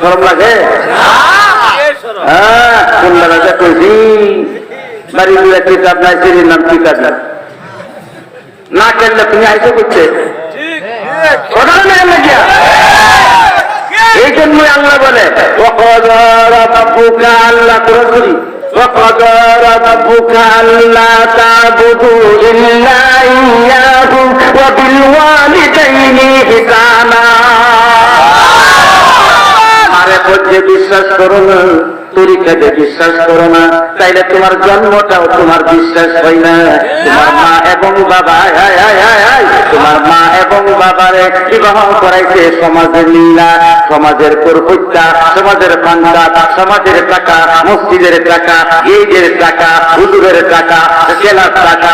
শরম লাগে? হ্যাঁ, কোন রাজা কইছি বাড়ি দিয়ে কিতাব নাই, সিঁড়ির নাম কিতাব না কেনলে তুমি আইসো করছে এই জন্যই আল্লাহ বলে আল্লাহ করি وقضى ربك ألا تعبدوا إلا إياه وبالوالدين إحسانا আরে পথে বিশ্বাস করো না, তরিকাতে বিশ্বাস করো না, তাইলে তোমার জন্মটাও তোমার বিশ্বাস হয় না। তোমার মা এবং বাবা তোমার মা এবং বাবারে বিবাহ করাইছে সমাজের লীলা, সমাজের করপত্যা, সমাজের পান্ডাত, সমাজের টাকা, মসজিদের টাকা, ঈদের টাকা, হুজুরের টাকা, জেলার টাকা,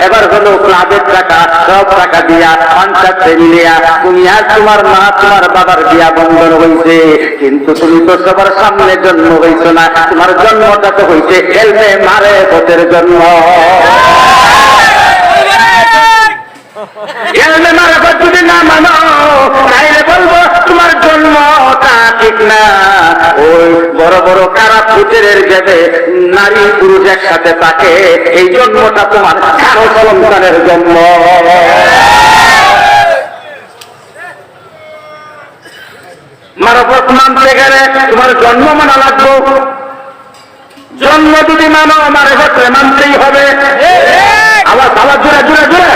এবার হলো ক্লাবের টাকা, সব টাকা দিয়া পঞ্চায়েতে মিলিয়া তুমি আর তোমার মা তোমার বাবার বিয়া বন্ধন হয়েছে। কিন্তু তুমি তো সবার সামনে জন্ম হইছ না, তোমার জন্মটা তো হইছে এলমে মারে পথের জন্ম। এলমে মারে পথ যদি না মানো তাইলে বলবো তোমার জন্মটা ঠিক না। ওই বড় বড় কারা ফুটের যাবে নারী পুরুষ একসাথে থাকে, এই জন্মটা তোমার কারো সন্তানের জন্ম। মারফত মানতে গেলে তোমার জন্ম মানা লাগবে, জন্ম যদি মানো মারফত মানতেই হবে। আবার আবার জোরে জোরে জোরে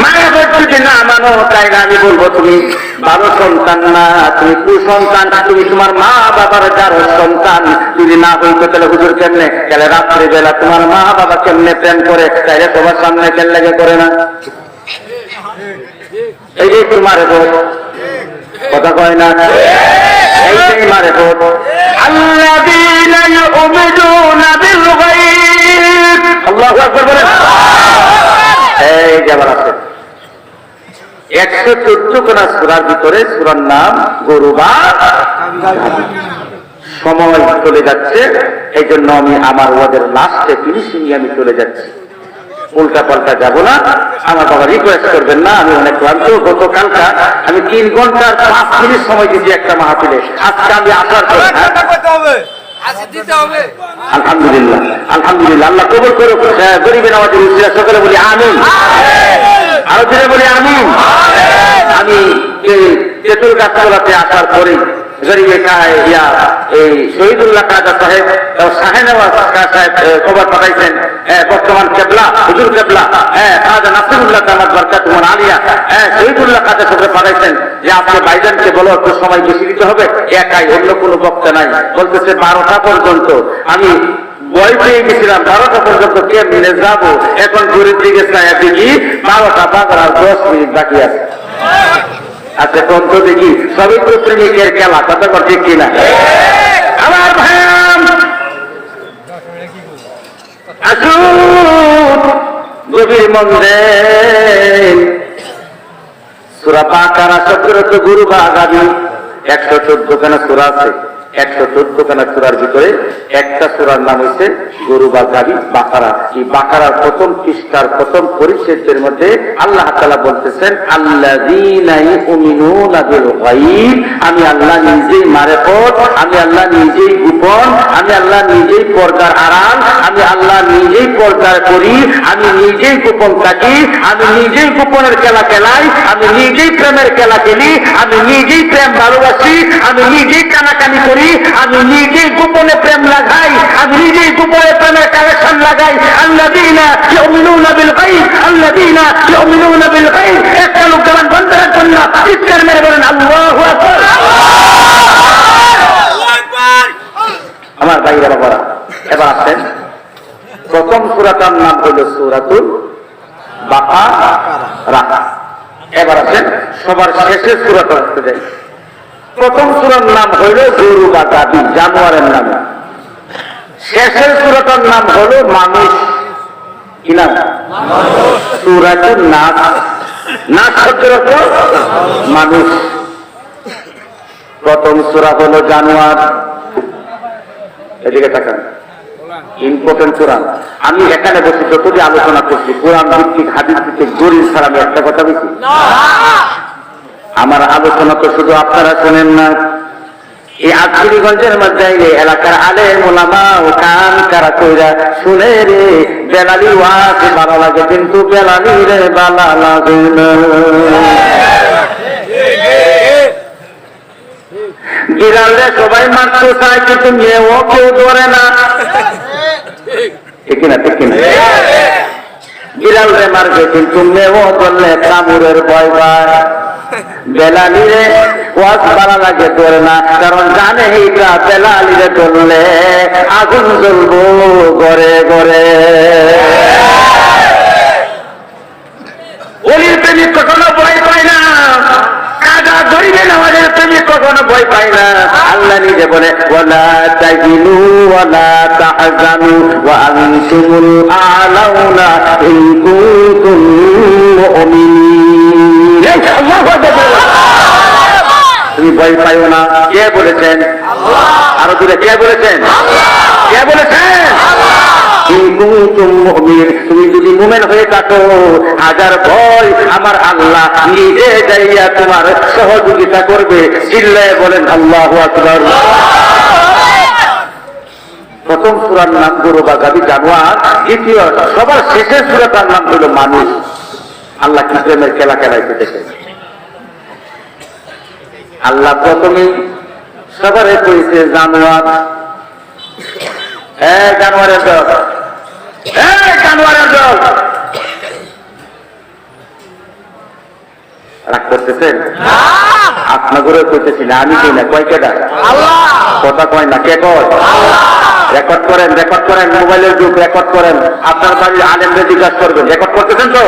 মারফত যদি না মানো তাইলে আমি বলবো তুমি ভালো সন্তান না, তুমি কুসন্তান, তুমি তোমার মা বাবার যার সন্তান যদি না হইতো তাহলে হুজুর কেমনে গেলে রাত্রি বেলা তোমার মা বাবা কেমনে প্রেম করে, তাইলে তোমার সামনে কেন লেগে করে না? এই যে তোমার কথা কয় না, এইটাই মারে ভোট। আল্লাযীনা ইউমিনুনা বিল গায়ব, আল্লাহু আকবার বলেন। এই যে আবার আছে 114 কোনা সূরার ভিতরে সূরার নাম গরু বা সময় চলে যাচ্ছে, এই জন্য আমি আমার ওয়াদের লাস্টে ফিনিশিং আমি চলে যাচ্ছি, উল্টা পাল্টা যাব না। আমার বাবা রিকোয়েস্ট করবেন না, আমি অনেক ক্লান্ত। গতকালকা আমি 3 ঘন্টা 5 মিনিট সময় দিয়েছি একটা মাহফিলে, আজকে আমি আসার পর আলহামদুলিল্লাহ আলহামদুলিল্লাহ আল্লাহ কবুল করুক। গরিবের আমাদের উসিলা সকলে বলি আমিন, আরো জোরে বলি আমিন। আমি তেতুল গাছতলাতে আসার পরে গরিবে এই শহীদুল্লাহ কাজা সাহেব শাহেনওয়াজ সাহেব খবর পাঠাইছেন, বর্তমান কেবলা হুজুর কেবলা কাজা নাসিরুল্লাহ দামাত বারকাতুহুল আলিয়া শহীদুল্লাহ কাজা সাহেব পাঠাইছেন যে আপনি ভাইজানকে বলো একটু সময় বেশি দিতে হবে, একাই, অন্য কোনো বক্তা নাই। বলতেছে 12টা পর্যন্ত। আমি বই পেয়ে গেছিলাম 12টা পর্যন্ত কেমনে যাবো, এখন ঘুরের দিকে চায়া দেখি 12টা বাজার আর 10 মিনিট বাকি আছে। আচ্ছা কোন তো দেখি সবই তো প্রেমিকের খেলা, কথা করছে কিনা? আমার ভাইয়াম আসুন গভীর মন্দিরে সূরা বাকারা শব্দরত গুরু বা আগামী 114 খানা সূরা আছে। 114 খানা সূরার ভিতরে একটা সূরার নাম হচ্ছে গরু বা গাবি বাকারা। এই বাকারার প্রথম পৃষ্ঠার প্রথম পরিচ্ছেদের মধ্যে আল্লাহ তাআলা বলতেছেন আল্লাযীনা ইউমিনুনা বিল গায়ব, আমি আল্লাহ নিজেই মারেফত, আমি আল্লাহ নিজেই গোপন, আমি আল্লাহ নিজেই পর্দার আড়াল, আমি আল্লাহ নিজেই পর্দার করি, আমি নিজেই গোপন থাকি, আমি নিজেই গোপনের খেলা খেলাই, আমি নিজেই প্রেমের খেলা খেলি, আমি নিজেই প্রেম ভালোবাসি, আমি নিজেই কানাকানি করি, আমি নিজেই গোপনে প্রেম লাগাই, আমি নিজেই গোপনে প্রেমের কালেকশন লাগাই। আল্লাযীনা ইউমিনুনা বিল গায়ব, আল্লাযীনা ইউমিনুনা বিল গায়ব। একটা লোক জবান বন্ধের জন্য চিৎকার মেরে বলেন আল্লাহু আকবার। আমার ভাইরা বাবারা, এবার আসেন প্রথম সূরাটার নাম হলো সূরাতুল বাকারা। এবার আসেন সবার শেষের সূরাটা হতে যাই। প্রথম সূরার নাম হইল গরু বা গাভী, জানোয়ারের নাম। শেষের সূরাটার নাম হলো মানুষ। কি নাম? সূরাতুন নাস। নাস শব্দের অর্থ মানুষ। প্রথম সূরা হলো জানোয়ার। এদিকে তাকান, ইম্পর্টেন্ট কোরআন। আমি এখানে বসে যতটি আলোচনা করছি কোরআন ভিত্তিক হাদিস ভিত্তিক দলিল ছাড়া আমি একটা কথা বলছি। আমার আলোচনা তো শুধু আপনারা শোনেন না, এই আজমিরগঞ্জের মধ্যে এলাকার আলেম ওলামা ও কান কারা কইরা শুনে রে। বেলালি ওয়াজ ভালো লাগে, কিন্তু বেলালি রে ভালো লাগে না। বিড়াল রে সবাই মারতে চায়, কিন্তু মেয়েও কেউ ধরে না। ঠিক না? ঠিক না? বিড়াল রে মারবে, কিন্তু মেয়েও ধরলে কামড়ের ভয় পায়। বেলালিরে ওয়াজ ভালো লাগে ধরে না, কারণ জানে এইটা বেলালিরে ধরলে আগুন জ্বলবো ঘরে ঘরে। ওলির প্রেমিক কখনো ভয় পায় না, কাজা গরিবে নামাজের প্রেমিক কখনো ভয় পায় না। আল্লাহ নিজে বলে ওয়ালা তাহিনু ওয়ালা তাহজানু ওয়া আনতুমুল আ'লাউনা ইন কুনতুম মুমিনিন। আল্লাহু আকবার। তুমি ভয় পাইও না, কে বলেছেন? আল্লাহ। আরো দূরে কে বলেছেন? আল্লাহ। কে বলেছেন? আল্লাহ। তুমি যদি মুমিন হয়ে থাকো, হাজার ভয় আমার আল্লাহ নিজে যাইয়া তোমার সহযোগিতা করবে। চিল্লায়ে বলেন আল্লাহু আকবার। প্রথম সূরার নাম গরু বা গাভী জানোয়ার, দ্বিতীয় সবার শেষের সূরাটার নাম হলো মানুষ। আল্লাহ কি প্রেমের খেলা খেলাইতে দেখে। আল্লাহ প্রথমে সবারে কইছে জানোয়ার। জানোয়ারের দল, জানোয়ারের দল। রাগ করতেছেন? আপনাদেরও কইতেছি না, আমি কই না। কয় কেডা? কথা কয় না, কে কয়? রেকর্ড করেন, রেকর্ড করেন, মোবাইলের যুগ, রেকর্ড করেন। আপনার বাড়ির আলেমদের জিজ্ঞাসা করবেন, রেকর্ড করতেছেন তো?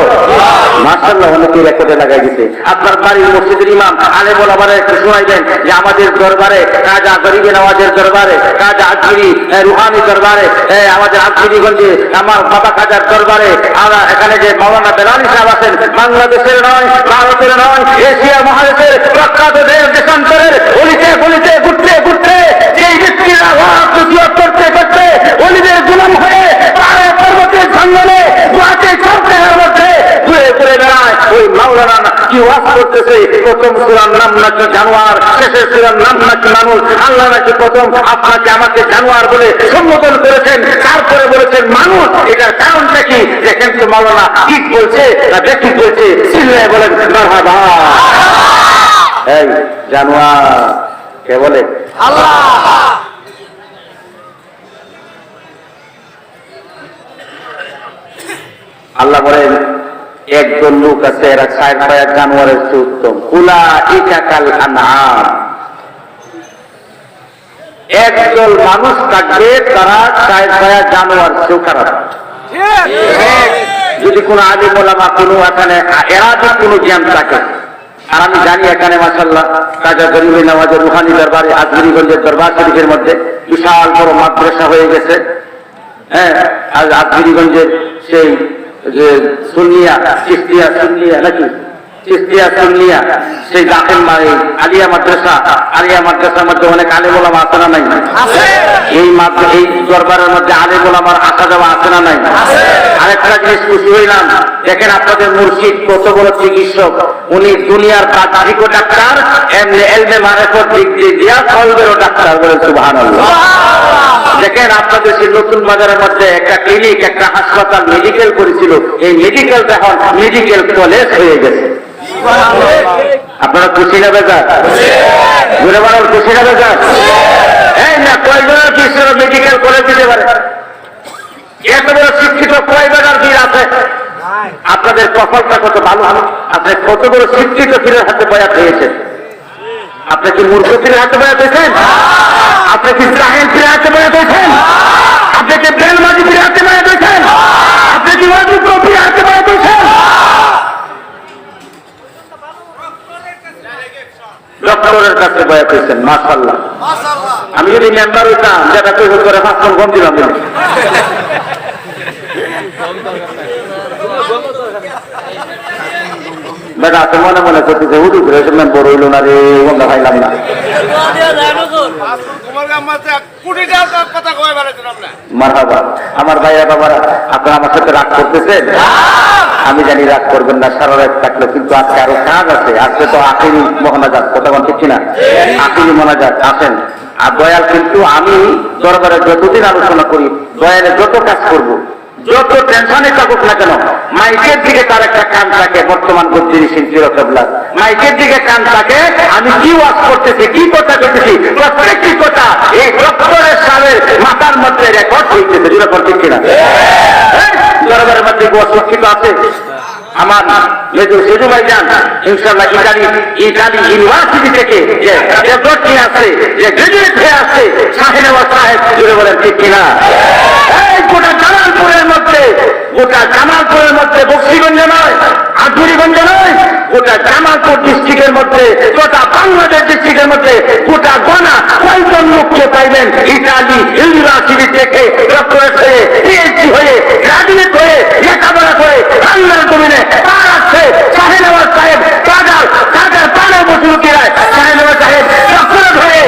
মাশাআল্লাহ, অনেকে রেকর্ডে লাগাই দিতে। আপনার বাড়ির মসজিদের ইমাম আলেম ওলামারে একটু শোনাইবেন যে আমাদের দরবারে কাজা গরিবে নওয়াজের দরবারে, কাজা আজমিরি রুহানি দরবারে, আমাদের আজমিরিগঞ্জে আমার বাবা কাজার দরবারে, আমরা এখানে যে মাওলানা বেলালি সাহেব আছেন, বাংলাদেশের নয়, ভারতের নয়, এশিয়া মহাদেশের প্রখ্যাত দেশান্তরের অলিতে গলিতে ঘুরতে ঘুরতে যেই ব্যক্তিরা করতে করতে অলিদের গুলাম হয়ে পাহাড়ে পর্বতের জঙ্গলে গুহাতে সপ্তাহের মধ্যে ঘুরে ঘুরে বেড়ায়, ওই মাওলানা কি ওয়াজ করতেছে? প্রথম সূরার নাম নাকি জানোয়ার, শেষের সূরার নাম নাকি মানুষ। আল্লাহ নাকি প্রথম আপনাকে আমাকে জানোয়ার বলে সম্বোধন করেছেন, তারপরে বলেছেন মানুষ। এটার কারণটা কি? দেখেন তো মাওলানা ঠিক বলছে না দেখি বলছে? চিল্লায় বলেন মারহাবা। এই জানোয়ার কে বলে? আল্লাহ। আল্লাহ বলেন একজন লোক আছে, এরা চার পায়ের জানোয়ারের চেয়ে উত্তম। উলাইকা কাল আনআম। একদল মানুষ থাকবে তারা চার পায়ের জানোয়ার চেয়েও খারাপ। যদি কোন আলিম ওলামা কোনো এখানে এরাদের কোনো জ্ঞান থাকে, আর আমি জানি এখানে মাশাআল্লাহ কাজা গরিবে নওয়াজের রুহানি দরবারে আজমিরগঞ্জের দরবার শরীফের মধ্যে বিশাল বড় মাদ্রাসা হয়ে গেছে। আজ আজমিরগঞ্জের সেই যে সুন্নিয়া চিশতিয়া সুন্নিয়া নাকি চিশতিয়া সুন্নিয়া সেই দাখিল আলিয়া মাদ্রাসা, আলিয়া মাদ্রাসার মধ্যে অনেক আলেম ওলামা আছে না নাই? এই দরবারের মধ্যে আলেম ওলামার আসা যাওয়া আছে না নাই? আরেকটা জিনিস খুশি হইলাম, দেখেন আপনাদের মুর্শিদ কত বড় চিকিৎসক। উনি দুনিয়ার বাহ্যিক ডাক্তার, এমনি এলমে মারেফত দিক দিয়া কলবেরও ডাক্তার। বলে সুবহানাল্লাহ। দেখেন আপনাদের সেই নতুন বাজারের মধ্যে একটা ক্লিনিক, একটা হাসপাতাল, মেডিকেল করেছিল, এই মেডিকেলটা এখন মেডিকেল কলেজ হয়ে গেছে। আপনারা খুশি না বেজার? ঘুরে বেড়াল খুশি না বেজার? এই না কয়জনের পিছনে মেডিকেল কলেজ দিতে পারে? এত বড় শিক্ষিত কয় বেজার বীর আছে? আপনাদের কপালটা কত ভালো। আপনি কত বড় শিক্ষিত পীরের হাতে বয়াত হয়েছেন। আপনি কি মূর্খ পীরের হাতে বয়াত হয়েছেন? আপনি কি জাহেল পীরের হাতে বয়াত হয়েছেন? আপনি কি বেলমাজি পীরের হাতে বয়াত হয়েছেন? আপনি কি ওয়াজিব পীরের হাতে বয়াত হয়েছেন? ডক্টরের কাছে বয়াত হয়েছেন। মাশাআল্লাহ। আমি যদি মেম্বার হইতাম, যেটা কই করে 5 মণ কম দিলাম। বেটা তো মনে মনে করতেছে হুদু করে মেম্বার হইল না রে, ওটা খাইলাম না। মারহাবা। আমার ভাইয়া বাবারা, আপনারা আমার সাথে রাগ করতেছেন? আমি জানি রাগ করবেন না, সারা রাত থাকলো, কিন্তু আজকে আরো কাজ আছে। আজকে তো আখিরি মোনাজাত, কথা বলতে ঠিক না? আখিরি মোনাজাত আসেন। আর দয়াল কিন্তু আমি দরবারে যতদিন আলোচনা করি, দয়ালে যত কাজ করব, যত টেনশনে থাকুক না কেন, মাইকের দিকে তার একটা কান থাকে। বর্তমান বত্রিশ ইঞ্চি রক্তবলা মাইকের দিকে কান থাকে। আমি কি ওয়াজ করতেছি, কি কথা করতেছি, প্রত্যেকটি কথা এই ডক্টরের সালের মাথার মধ্যে রেকর্ড হইতেছে। যেরকম ঠিক কিনা? দরবারের মধ্যে সুরক্ষিত আছে। আমার মেজর সেজু ভাই যান ইনশাল্লাহ ইটালি ইউনিভার্সিটি থেকে যে ডক্টর আছে, যে গ্রাজুয়েট হয়ে আসছে, শাহিনওয়াজ সাহেব, জুড়ে বলেন ঠিক কিনা? গোটা জামালপুরের মধ্যে, গোটা জামালপুরের মধ্যে, বক্সিগঞ্জ নয়, আধুরিগঞ্জ নয়, গোটা জামালপুর ডিস্ট্রিক্টের মধ্যে, গোটা বাংলাদেশ ডিস্ট্রিক্টের মধ্যে গোটা গণা কয়জন লোককে পাইবেন ইটালি ইউনিভার্সিটি থেকে ডক্টরেট হয়ে, পিএইচডি হয়ে, গ্রাজুয়েট হয়ে, লেখাপড়া করে বাংলার জমিনে পা রাখছে। শাহিনওয়াজ সাহেব কাজার পানে বসুকিরায় শাহিনওয়াজ সাহেব ডক্টরেট হয়ে,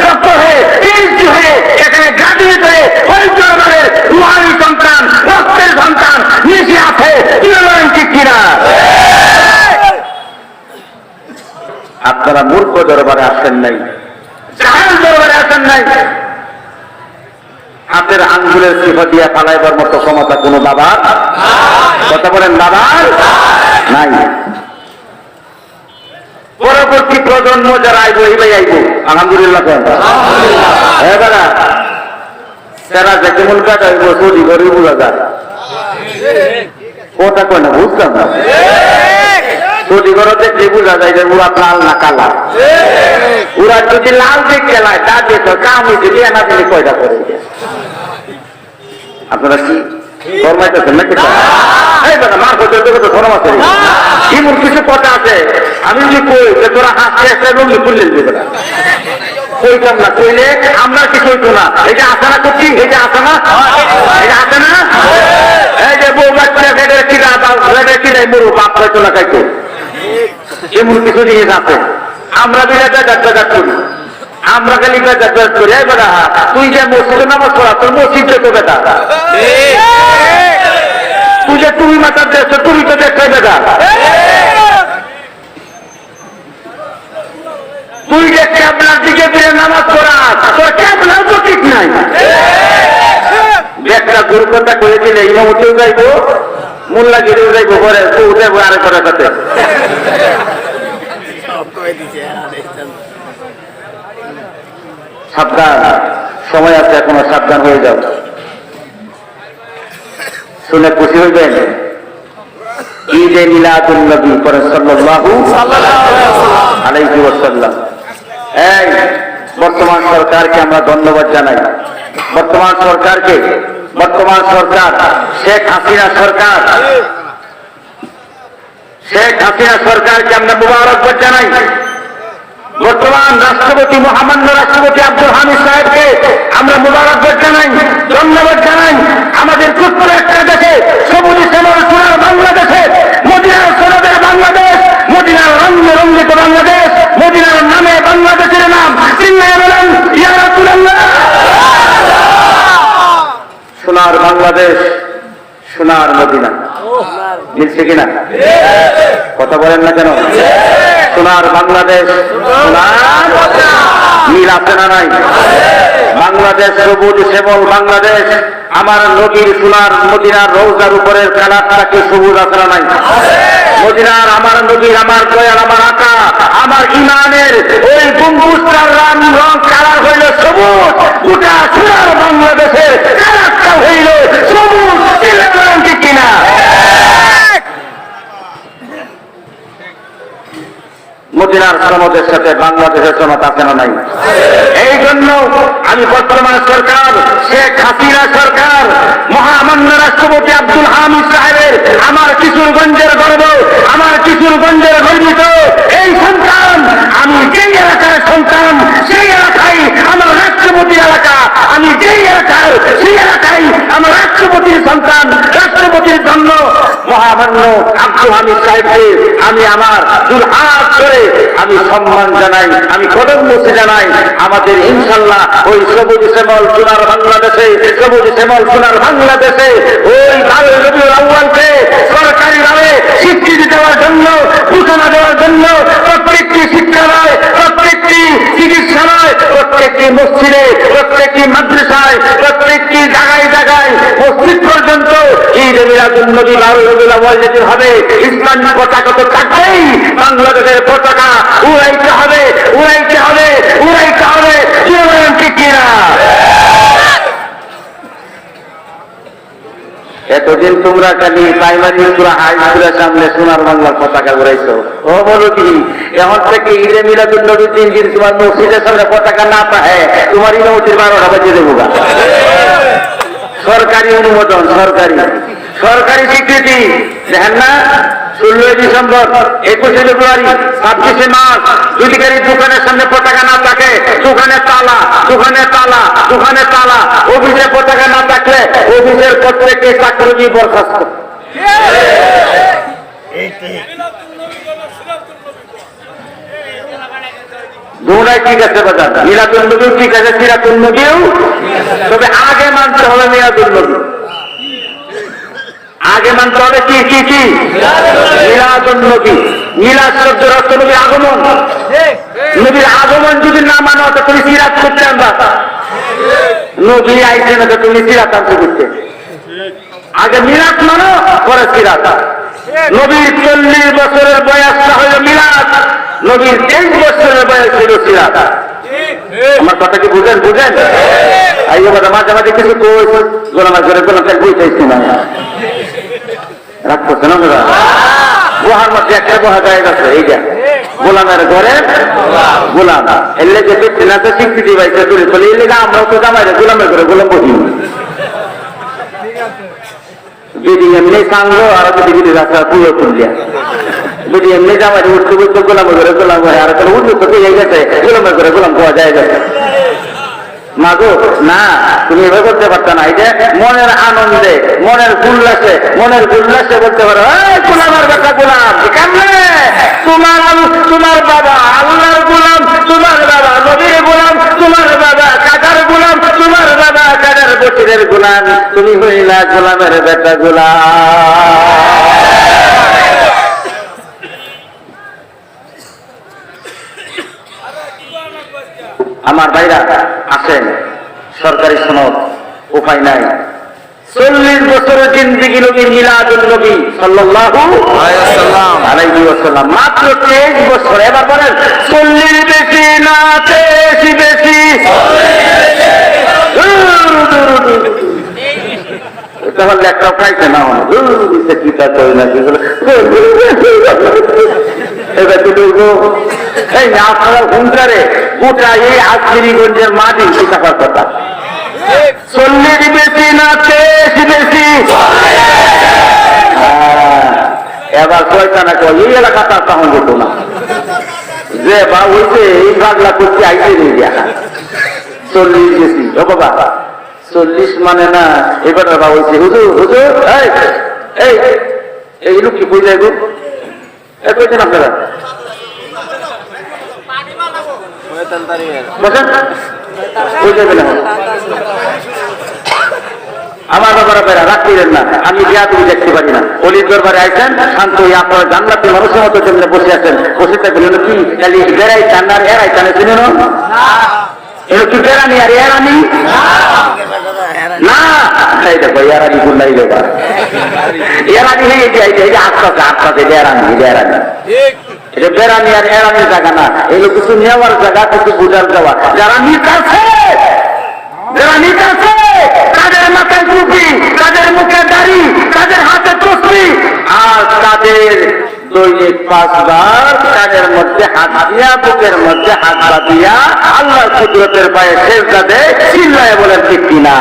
ডক্টর হয়ে, পিএইচডি হয়ে, এখানে গ্রাজুয়েট হয়ে ওই জনগণের রুহানি সন্তান, রক্তের সন্তান নিচে আছে। ঠিক কিনা? আপনারা মূর্খ দরবারে আসেন নাই, জাহাল দরবারে আসেন নাই। হাতের আঙ্গুলের সিফা দিয়া পালাইবার মতো ক্ষমতা কোন বাবার, কথা বলেন, বাবার নাই। পরবর্তী প্রজন্ম যারা আইব, এইবাই আইব আলহামদুলিল্লাহ। এবারা তারা যে কেমন কাজ আইব, চলি করে বোঝা যায়। ওটা কয় না, বুঝলাম না। চলি করে দেখলে বোঝা যায় যে ওরা লাল না কালা। ওরা যদি লাল দিক খেলায়, তা দিয়ে তো কাম যদি এনা দিলে কয়টা করে। আপনারা কি ফরমাইতেছেন নাকি? মার করতে ধরম আছে, এমন কিছু কথা আছে। আমি যদি কই যে তোরা হাসতে আসতে রঙি খুললেন দেবে না, কইতাম না। কইলে আমরা কিছু হইতো না। এই যে আসে না করছি, এই যে আসে না, এই যে আসে না, এই যে বউ বাচ্চা ফেডের কিনা কিনাই মরু বাপ হয়তো না খাইতো, এমন কিছু জিনিস আছে। আমরা বিরাট করি, আমরা খালি বেজাত করি। বেটা তুই যে মসজিদে নামাজ পড়া, তোর মসজিদ তো বেটা, তুই যে তুমি মাথার দেখছো, তুমি তো দেখছাই বেটা। তুই যে ক্যাবলার দিকে ফিরে নামাজ পড়া, তোর ক্যাবলার তো ঠিক নাই। একটা গুরু কথা করে দিলে ইমামতিও যাইবো, মোল্লাগিরিও যাইবো, ঘরে যাইবো আরেক করার সাথে। সাবধান, সময় আছে এখনো, সাবধান হয়ে যাও। শুনে খুশি হইবেন। ঈদে মিলাদুন নবী করেন সাল্লাল্লাহু আলাইহি ওয়াসাল্লাম। এই বর্তমান সরকারকে আমরা ধন্যবাদ জানাই। বর্তমান সরকারকে, বর্তমান সরকার শেখ হাসিনা সরকার, শেখ হাসিনা সরকারকে আমরা মুবারকবাদ জানাই। বর্তমান রাষ্ট্রপতি, মহামান্য রাষ্ট্রপতি আব্দুল হামিদ সাহেবকে আমরা মুবারকবাদ জানাই, ধন্যবাদ জানাই। আমাদের ছোট্ট একটা দেশে, সবুজ শ্যামল সোনার বাংলাদেশে, মদিনার সনদের বাংলাদেশ, মদিনার রঙে রঞ্জিত বাংলাদেশ, মদিনার নামে বাংলাদেশের নাম। ইয়া রাসূলুল্লাহ, সোনার বাংলাদেশ, সোনার মদিনা। মিলছে কিনা? কথা বলেন না কেন? সোনার বাংলাদেশ, মিল আছে না নাই? বাংলাদেশ সবুজ শ্যামল বাংলাদেশ। আমার নবীর সোনার মদিনার রওজার উপরের কালারটাকে সবুজ আছে না নাই? মদিনার আমার নবীর, আমার দয়াল, আমার আকা, আমার ইমানের ওই গম্বুজটার রং কালার হইল সবুজ। গোটা সোনার বাংলাদেশের কালারটা হইল সবুজ। ঠিক কিনা? মদিনার সনদের সাথে বাংলাদেশের সনদ আছে না নাই? এই জন্য আমি বর্তমান সরকার, শেখ হাসিনা সরকার, মহামান্য রাষ্ট্রপতি আব্দুল হামিদ সাহেবের, আমার কিশোরগঞ্জের গর্ব, আমার কিশোরগঞ্জের গর্বিত এই সন্তান, আমি যেই এলাকার সন্তান, সেই এলাকায় আমার রাষ্ট্রপতি এলাকা, আমি যেই এলাকার সেই এলাকায় আমার রাষ্ট্রপতির সন্তান, রাষ্ট্রপতির জন্য মহামান্য আব্দুল হামিদ সাহেবকে আমি আমার দুই হাত ধরে আমি সম্মান জানাই, আমি কদম মুছে জানাই। আমাদের ইনশাল্লাহ ওই সবুজ শ্যামল সোনার বাংলাদেশে, সবুজ শ্যামল সোনার বাংলাদেশে ওই 12 রবিউল আউয়ালকে সরকারি মসজিদে, প্রত্যেকটি মাদ্রাসায়, প্রত্যেকটি জায়গায় জায়গায় মসজিদ পর্যন্ত ঈদে মিলাদুন নবী রবিউল আউয়াল যেতে হবে। ইসলামী পতাকা তো থাকবেই, বাংলাদেশের পতাকা উড়াইতে হবে, উড়াইতে হবে, উড়াইতে হবে। কি বলেন ঠিক কিনা? এতদিন তোমরা খালি প্রাইমারি স্কুল, হাই স্কুলের সামনে সোনার বাংলার পতাকা উড়াইছো। ও বলো কি, এখন থেকে ঈদে মিলাদুন নবী 3 দিন তোমার মসজিদের সামনে পতাকা না পাহে, তোমার ইমামতির 12টা বাজিয়ে দেবো। সরকারি অনুমোদন, সরকারি স্বীকৃতি দেখেন না? 16 ডিসেম্বর, 21 ফেব্রুয়ারি, 26 মার্চ, দুদিকের দোকানের সামনে পতাকা না থাকে, দোকানে তালা, দোকানে তালা, দোকানে তালা। অফিসে পতাকা না থাকলে অফিসের প্রত্যেককে চাকরি বরখাস্ত। দুটাই ঠিক আছে বাজার, মিলাদুন নবীও ঠিক আছে, সিরাতুন নবীও, তবে আগে মানতে হবে মিলাদুন নবী। আগে মানতে হবে কি কি কি? মিলাদুন নবী। মিলাদ শব্দের অর্থ নবীর আগমন। নবীর আগমন যদি না মানো তো তুমি সিরাত করতে আনবা। নবী আইছে না তো তুমি সিরাত আনতে করতে। আগে মিলাদ মানো, পরে সিরাত। নবীর 40 বছরের বয়সটা হলো মিলাদ, নবীর 23 বছরের বয়স ছিল সিরাত। আমার কথা কি বুঝেন? মাঝে মাঝে কিছু গোলামের ঘরে গোলাম বুঝতেছি না, রাগ করছে না? গুহার মধ্যে একটা গুহা গায়ে গেছে, এইটা গোলামের ঘরে গোলাম। এর লেগে বেতনাতে স্বীকৃতি পাইছে তুলে বলে, এর লেগে আমরাও তো জামাইরে গোলামের ঘরে গোলাম বসি। যদি এমনি সাঙ্গ আর দিদি রাস্তা পুরো তুলিয়া, যদি এমনি জামাইরে উঠতে বলতে গোলামের ঘরে গোলাম হয়, আর তাহলে উঠতে তো পেয়ে গেছে গোলামের ঘরে গোলাম পাওয়া যায় গেছে। মাগো না, তুমি এভাবে করতে পারতো না। এই যে মনের আনন্দে, মনের উল্লাসে বলতে পারো, গোলামের বেটা গোলাম, তোমার বাবা আল্লাহর গোলাম, তোমার বাবা নবীর গোলাম, তোমার বাবা কাদার গোলাম, তোমার বাবা কাদার বশিরের গোলাম, তুমি হইলা গোলামের বেটা গোলাম। আমার ভাইরা আসেন, সরকারি সনদ, উপায় নাই। 40 বছরের জিন্দেগি নবীর মিলাদুন নবী সাল্লাল্লাহু আলাইহি ওয়াসাল্লাম, মাত্র 23 বছর। এবার বলেন 40 বেশি না 23 বেশি? তাহলে একটা খাইছে না কিতা করি না এই আপনারা হুঙ্কারে গোটা এই আজমিরিগঞ্জের মাটি শিখাবার কথা। 40 বেশি না 23 বেশি? এবার কয়টা কয় এই এলাকাটা তখন যেত না যে বা ওইতে এই বাগলা করতে আইতে নিয়ে গিয়া 40 বেশি। ও বাবা 40 মানে না, এবার বাবা ওইছে হুজুর হুজুর এই এই লোক কি কই যায় গো? কইছেন আপনারা আমার বাবারা বেড়া রাখছিলেন না, আমি বিয়া তুমি দেখতে পারি না। অলির দরবারে আইছেন শান্ত হয়ে আপনারা জান্নাতি মানুষের মতো জন্য বসে আছেন, বসে থাকলেন কি খালি বেড়াই চান আর এরাই চানে চিনে না? এর কি বেড়ানি আর এরানি না? এই দেখো এরানি গুল্লাই দেবা, এরানি হয়ে গেছে আস্তে এরানি এটা বেড়ানি আর এরানির জায়গা না, এগুলো কিছু নেওয়ার জায়গা, কিছু বুঝার যাওয়া। যারা নিতাছে, যারা নিতাছে, তাদের মাথায় টুপি, তাদের মুখে দাড়ি, তাদের হাতে তসবি, আর তাদের দৈনিক 5 বার কানের মধ্যে হাত দিয়া, বুকের মধ্যে হাত দিয়া আল্লাহর কুদরতের পায়ে সেজদা দেয়, চিল্লায় বলেন ঠিক কিনা?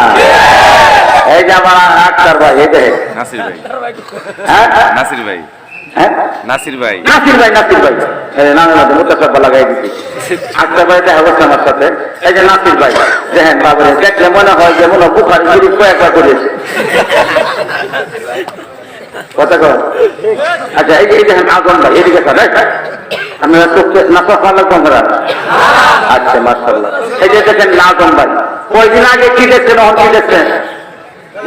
এই যে আমার আক্তার ভাই, এই যে নাসির ভাই, নাসির ভাই, নাসির ভাই, নাসির ভাই, নাসির ভাই, নামের মধ্যে মুতাসাব্বা লাগাই দিচ্ছি। আক্তার ভাই দেখা হচ্ছে আমার সাথে। এই যে নাসির ভাই দেখেন, বাবরে দেখলে মনে হয় যে মনে বুখারি শরীফ কয়েকবার করেছে কথা কর। আচ্ছা এই যে দেখেন আজম ভাই, এদিকে স্যার আপনারা চোখে নাচা ফালা কম করার। আচ্ছা মাশাআল্লাহ। এই যে দেখেন আজম ভাই, কয়দিন আগে কি দেখছেন, কি দেখছেন?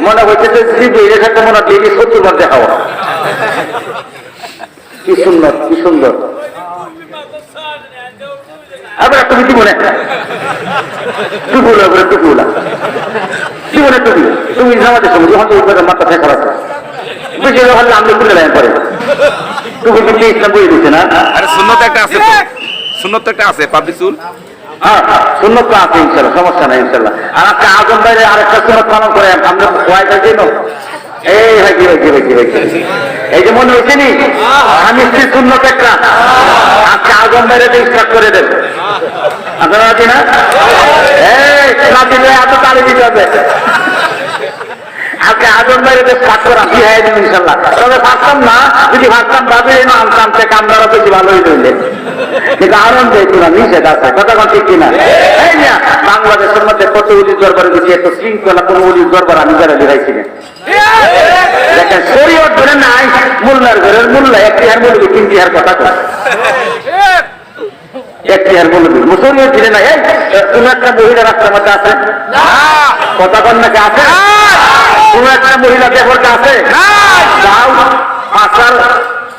মনে হচ্ছে যে জিবির সাথে মনে হয় ডেলি 70 বার দেখা হওয়া। কি সুন্দর, কি সুন্দর। আবার তুমি কি মনে টুকুলা করে টুকুলা জীবনে টুকু তুমি জামাতে সময় যখন তুমি মাথা ফেঁকা রাখো বেশি হলে আমি তুলে নেয় পরে টুকু কিন্তু ইসলাম বই দিচ্ছে না। আরে সুন্নত একটা আছে তো, সুন্নত একটা আছে পাবলিক চুল। হ্যাঁ সুন্নত তো আছে ইনশাল্লাহ, সমস্যা নাই ইনশাল্লাহ। আর আজকে আজম বাইরে আরেকটা সুন্নত পালন করে আমরা কয়টা দিন এই ভাইজি ভাইজি ভাইজি ভাইজি এই যে মনে হয়েছে নি আমি স্ত্রী সুন্নত একটা আজকে আজম বাইরে স্টার্ট করে দেন আপনারা কি না? এই না দিলে এত তালি দিতে হবে। আজকে আজম বাইরে স্টার্ট করা কি হয় ইনশাল্লাহ। তবে ভাবতাম না যদি ভাবতাম ভাবে আনতাম সে কামদারা বেশি ভালোই রইলেন, কিন্তু আনন্দ না নিষেধ আছে কথা কথা ঠিক কিনা? এই না বাংলাদেশের মধ্যে কত উলিশ দরবারে গেছি, এত শৃঙ্খলা কোনো উলিশ দরবার আমি যারা দেখাইছিলেন। দেখেন শরীয়ত ধরে নাই মোল্লার ঘরের মোল্লা একটি হার বলবি তিনটি হার কথা কয় একটি হার বলবি শরীয়ত ধরে নাই। এই কোন একটা মহিলা রাস্তার মধ্যে আছে কথা কন্যাকে আছে, কোন একটা মহিলা দেবরকে আছে যাও পাশাল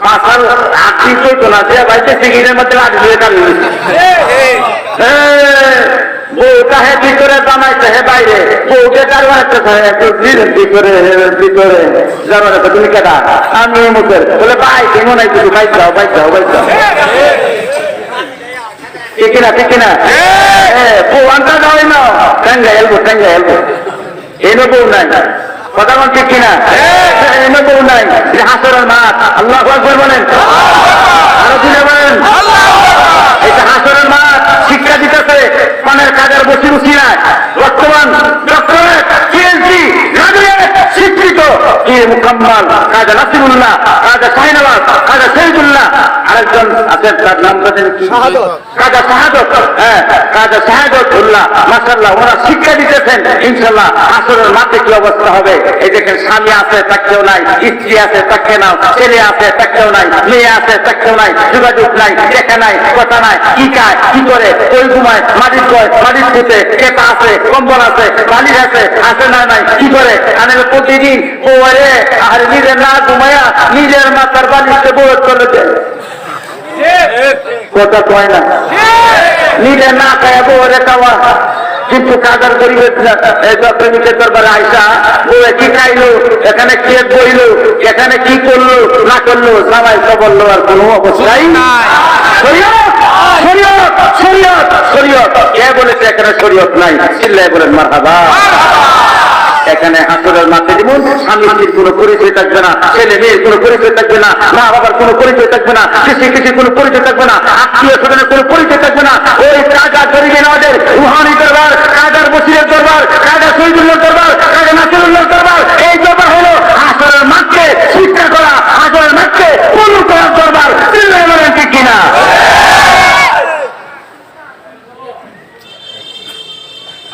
পাশাল আটটি চৈত না যে বাড়িতে সিগিরের মধ্যে লাঠি দিয়ে কামিয়ে বউটা হে ভিতরে বানাইছে হে বাইরে বউকে ভিতরে ভিতরে জানো তুমি কেটা আমি মুখের বলে ভাই কেমন নাই কিছু বাইক যাও বাইক যাও বাইক যাও ঠিক না ঠিক না? বউ আনতে যাও না ট্যাঙ্গা এলবো এনে বউ নাই কথা বল ঠিক কিনা? এনে বউ নাই হাসরের মাঠ আল্লাহু আকবার বলেন আরো দিনে বলেন এটা হাসরের মাঠ শিক্ষা দিতেছে পানের কাজের বসি রুচি নাই বর্তমান ডক্টরেট পিএইচডি গ্রাজুয়েট শিক্ষিত কি মুকাম্মাল কাজা নাসিরুল্লাহ কাজা শাহিনাবাদ কাজা শহীদুল্লাহ আরেকজন আছেন তার নাম বলেন কি কাজা শাহাদত। হ্যাঁ কাজা শাহাদতুল্লাহ মাশাআল্লাহ ওরা শিক্ষা দিতেছেন ইনশাআল্লাহ হাসরের মাঠে কি অবস্থা হবে। এই দেখেন স্বামী আছে তাকেও নাই, স্ত্রী আছে তাকে নাও, ছেলে আছে তাকেও নাই, মেয়ে আছে তাকেও নাই, যোগাযোগ নাই, দেখা নাই, কথা নাই, কি খায় কি করে ওই ঘুমায় মাটির কয় মাটির পুঁতে কেতা আছে কম্বল আছে বালিশ আছে না নাই কি করে আনে প্রতিদিন ও আরে আর নিজের না ঘুমায়া নিজের মাথার বালিশে বরফ করে দেয় কথা কয় না নিজে না খায় বউরে খাওয়া। কিন্তু কাজার গরিবের প্রেমিকের দরবারে আইসা বউয়ে কি খাইলো এখানে কে বইলো এখানে কি করলো না করলো সবাই তো বললো আর কোনো অবস্থাই শরীয়ত শরীয়ত শরীয়ত কে বলেছে এখানে শরীয়ত নাই? চিল্লায় বলেন মারহাবা। এখানে হাসরের মাঠে যেমন স্বামী স্ত্রীর কোনো পরিচয় থাকবে না, ছেলে মেয়ের কোনো পরিচয় থাকবে না, মা বাবার কোনো পরিচয় থাকবে না, কৃষির কোনো পরিচয় থাকবে না, আত্মীয় স্বজনের কোনো পরিচয় থাকবে না। ওই কাজা গরিবে নওয়াজের রুহানি দরবার, কাজার বসিরের দরবার, কাজা শহীদুল্লাহর দরবার, কাজা নাসিরুল্লাহর দরবার, এই দরবার হলো হাসরের মাঠকে শিক্ষা করা, হাসরের মাঠকে পূর্ণ করার দরবার। চিল্লায় বলেন ঠিক কিনা?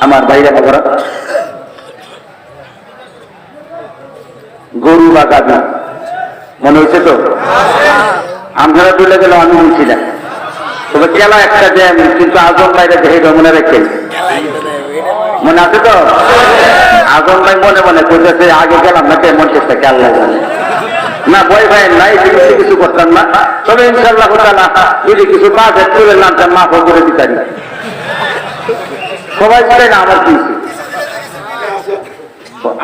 আমার ভাইরা বাবারা গরু বা গাভী মনে হয়েছে তো আমরা তুলে গেল আমি বলছিলাম তবে কেলা একটা জ্যাম কিন্তু আজম ভাইরা দেখে মনে রেখেন মনে আছে তো আজম ভাই মনে মনে করতেছে আগে গেলাম না কেমন চেষ্টা খেয়াল লাগে না ভয় ভাই নাই কিছু করতাম না। তবে ইনশাল্লাহ যদি কিছু পাঁচ তুলে নামটা মাফ করে দিতাম সবাই বলে না আমার কি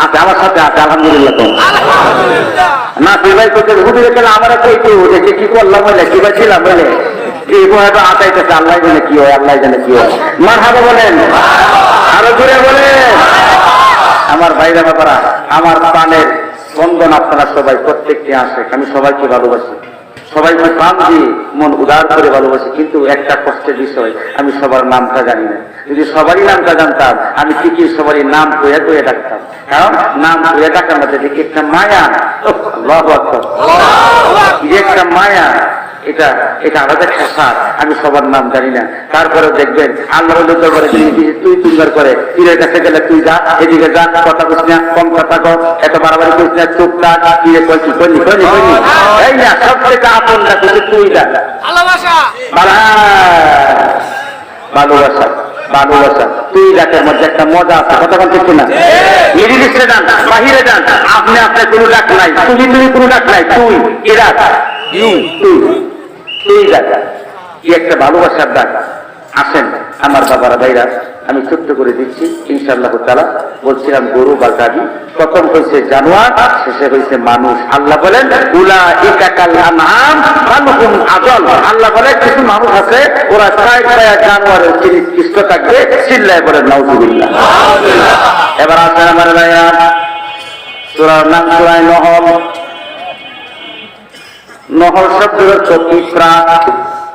আচ্ছা আমার সাথে আছে আলহামদুলিল্লাহ না তুই ভাই করতে হুদুরে কেন আমার কই কেউ দেখে কি করলাম বলে কি ভাই ছিলাম বলে হয়তো আটাইতেছে আল্লাহ জানে কি হয় আল্লাহ জানে কি হয় মারহাবা বলেন আরো জোরে বলেন। আমার ভাইরা বাবারা আমার প্রাণের বন্ধন আপনারা সবাই প্রত্যেকটি আসে আমি সবাইকে ভালোবাসি সবাইকে প্রাণ দিয়ে মন উদার করে ভালোবাসি কিন্তু একটা কষ্টের বিষয় আমি সবার নামটা জানি না। যদি সবারই নামটা জানতাম আমি ঠিকই সবারই নাম কয়ে কয়ে ডাকতাম কারণ নাম কয়ে ডাকার মধ্যে দেখি একটা মায়া আল্লাহু আকবার একটা মায়া এটা এটা আলাদা একটা স্বাদ। আমি সবার নাম জানি না তারপরে দেখবেন আল্লাহ দরবারে তুই তুলবার করে পীরের কাছে গেলে তুই যা এদিকে যা কথা বলিস না কম কথা কর এত বাড়াবাড়ি করিস না চুপ থাক পীরে কইছি কইনি কইনি কইনি এই না সব থেকে আপন না করছে তুই যা ভালোবাসা ভালোবাসা ভালোবাসা তুই ডাকের মধ্যে একটা মজা আছে কথা বলতে ঠিক না? মিডিল ইস্টে যান বাহিরে যান আপনি আপনার কোনো ডাক নাই তুমি তুমি কোনো ডাক নাই তুই এরা তুই তুই ডাক কি একটা ভালোবাসার ডাক। আসেন আমার বাবারা ভাইরা আমি ছোট্ট করে দিচ্ছি ইনশাআল্লাহ তাআলা। বলছিলাম গরু বা গাভী, প্রথম হয়েছে জানোয়ার, শেষে হয়েছে মানুষ। আল্লাহ বলেন উলাইকা কাল আনআম বাল হুম আযাল। আল্লাহ বলেন কিছু মানুষ আছে ওরা ছায় ছায়া জানোয়ারের চেয়ে নিকৃষ্ট থাকবে। চিল্লায় বলেন নাউযুবিল্লাহ। এবার আসেন আমার ভাইয়া, সূরার নাম সূরা নহল। নহল শব্দের অর্থ পিঁপড়া।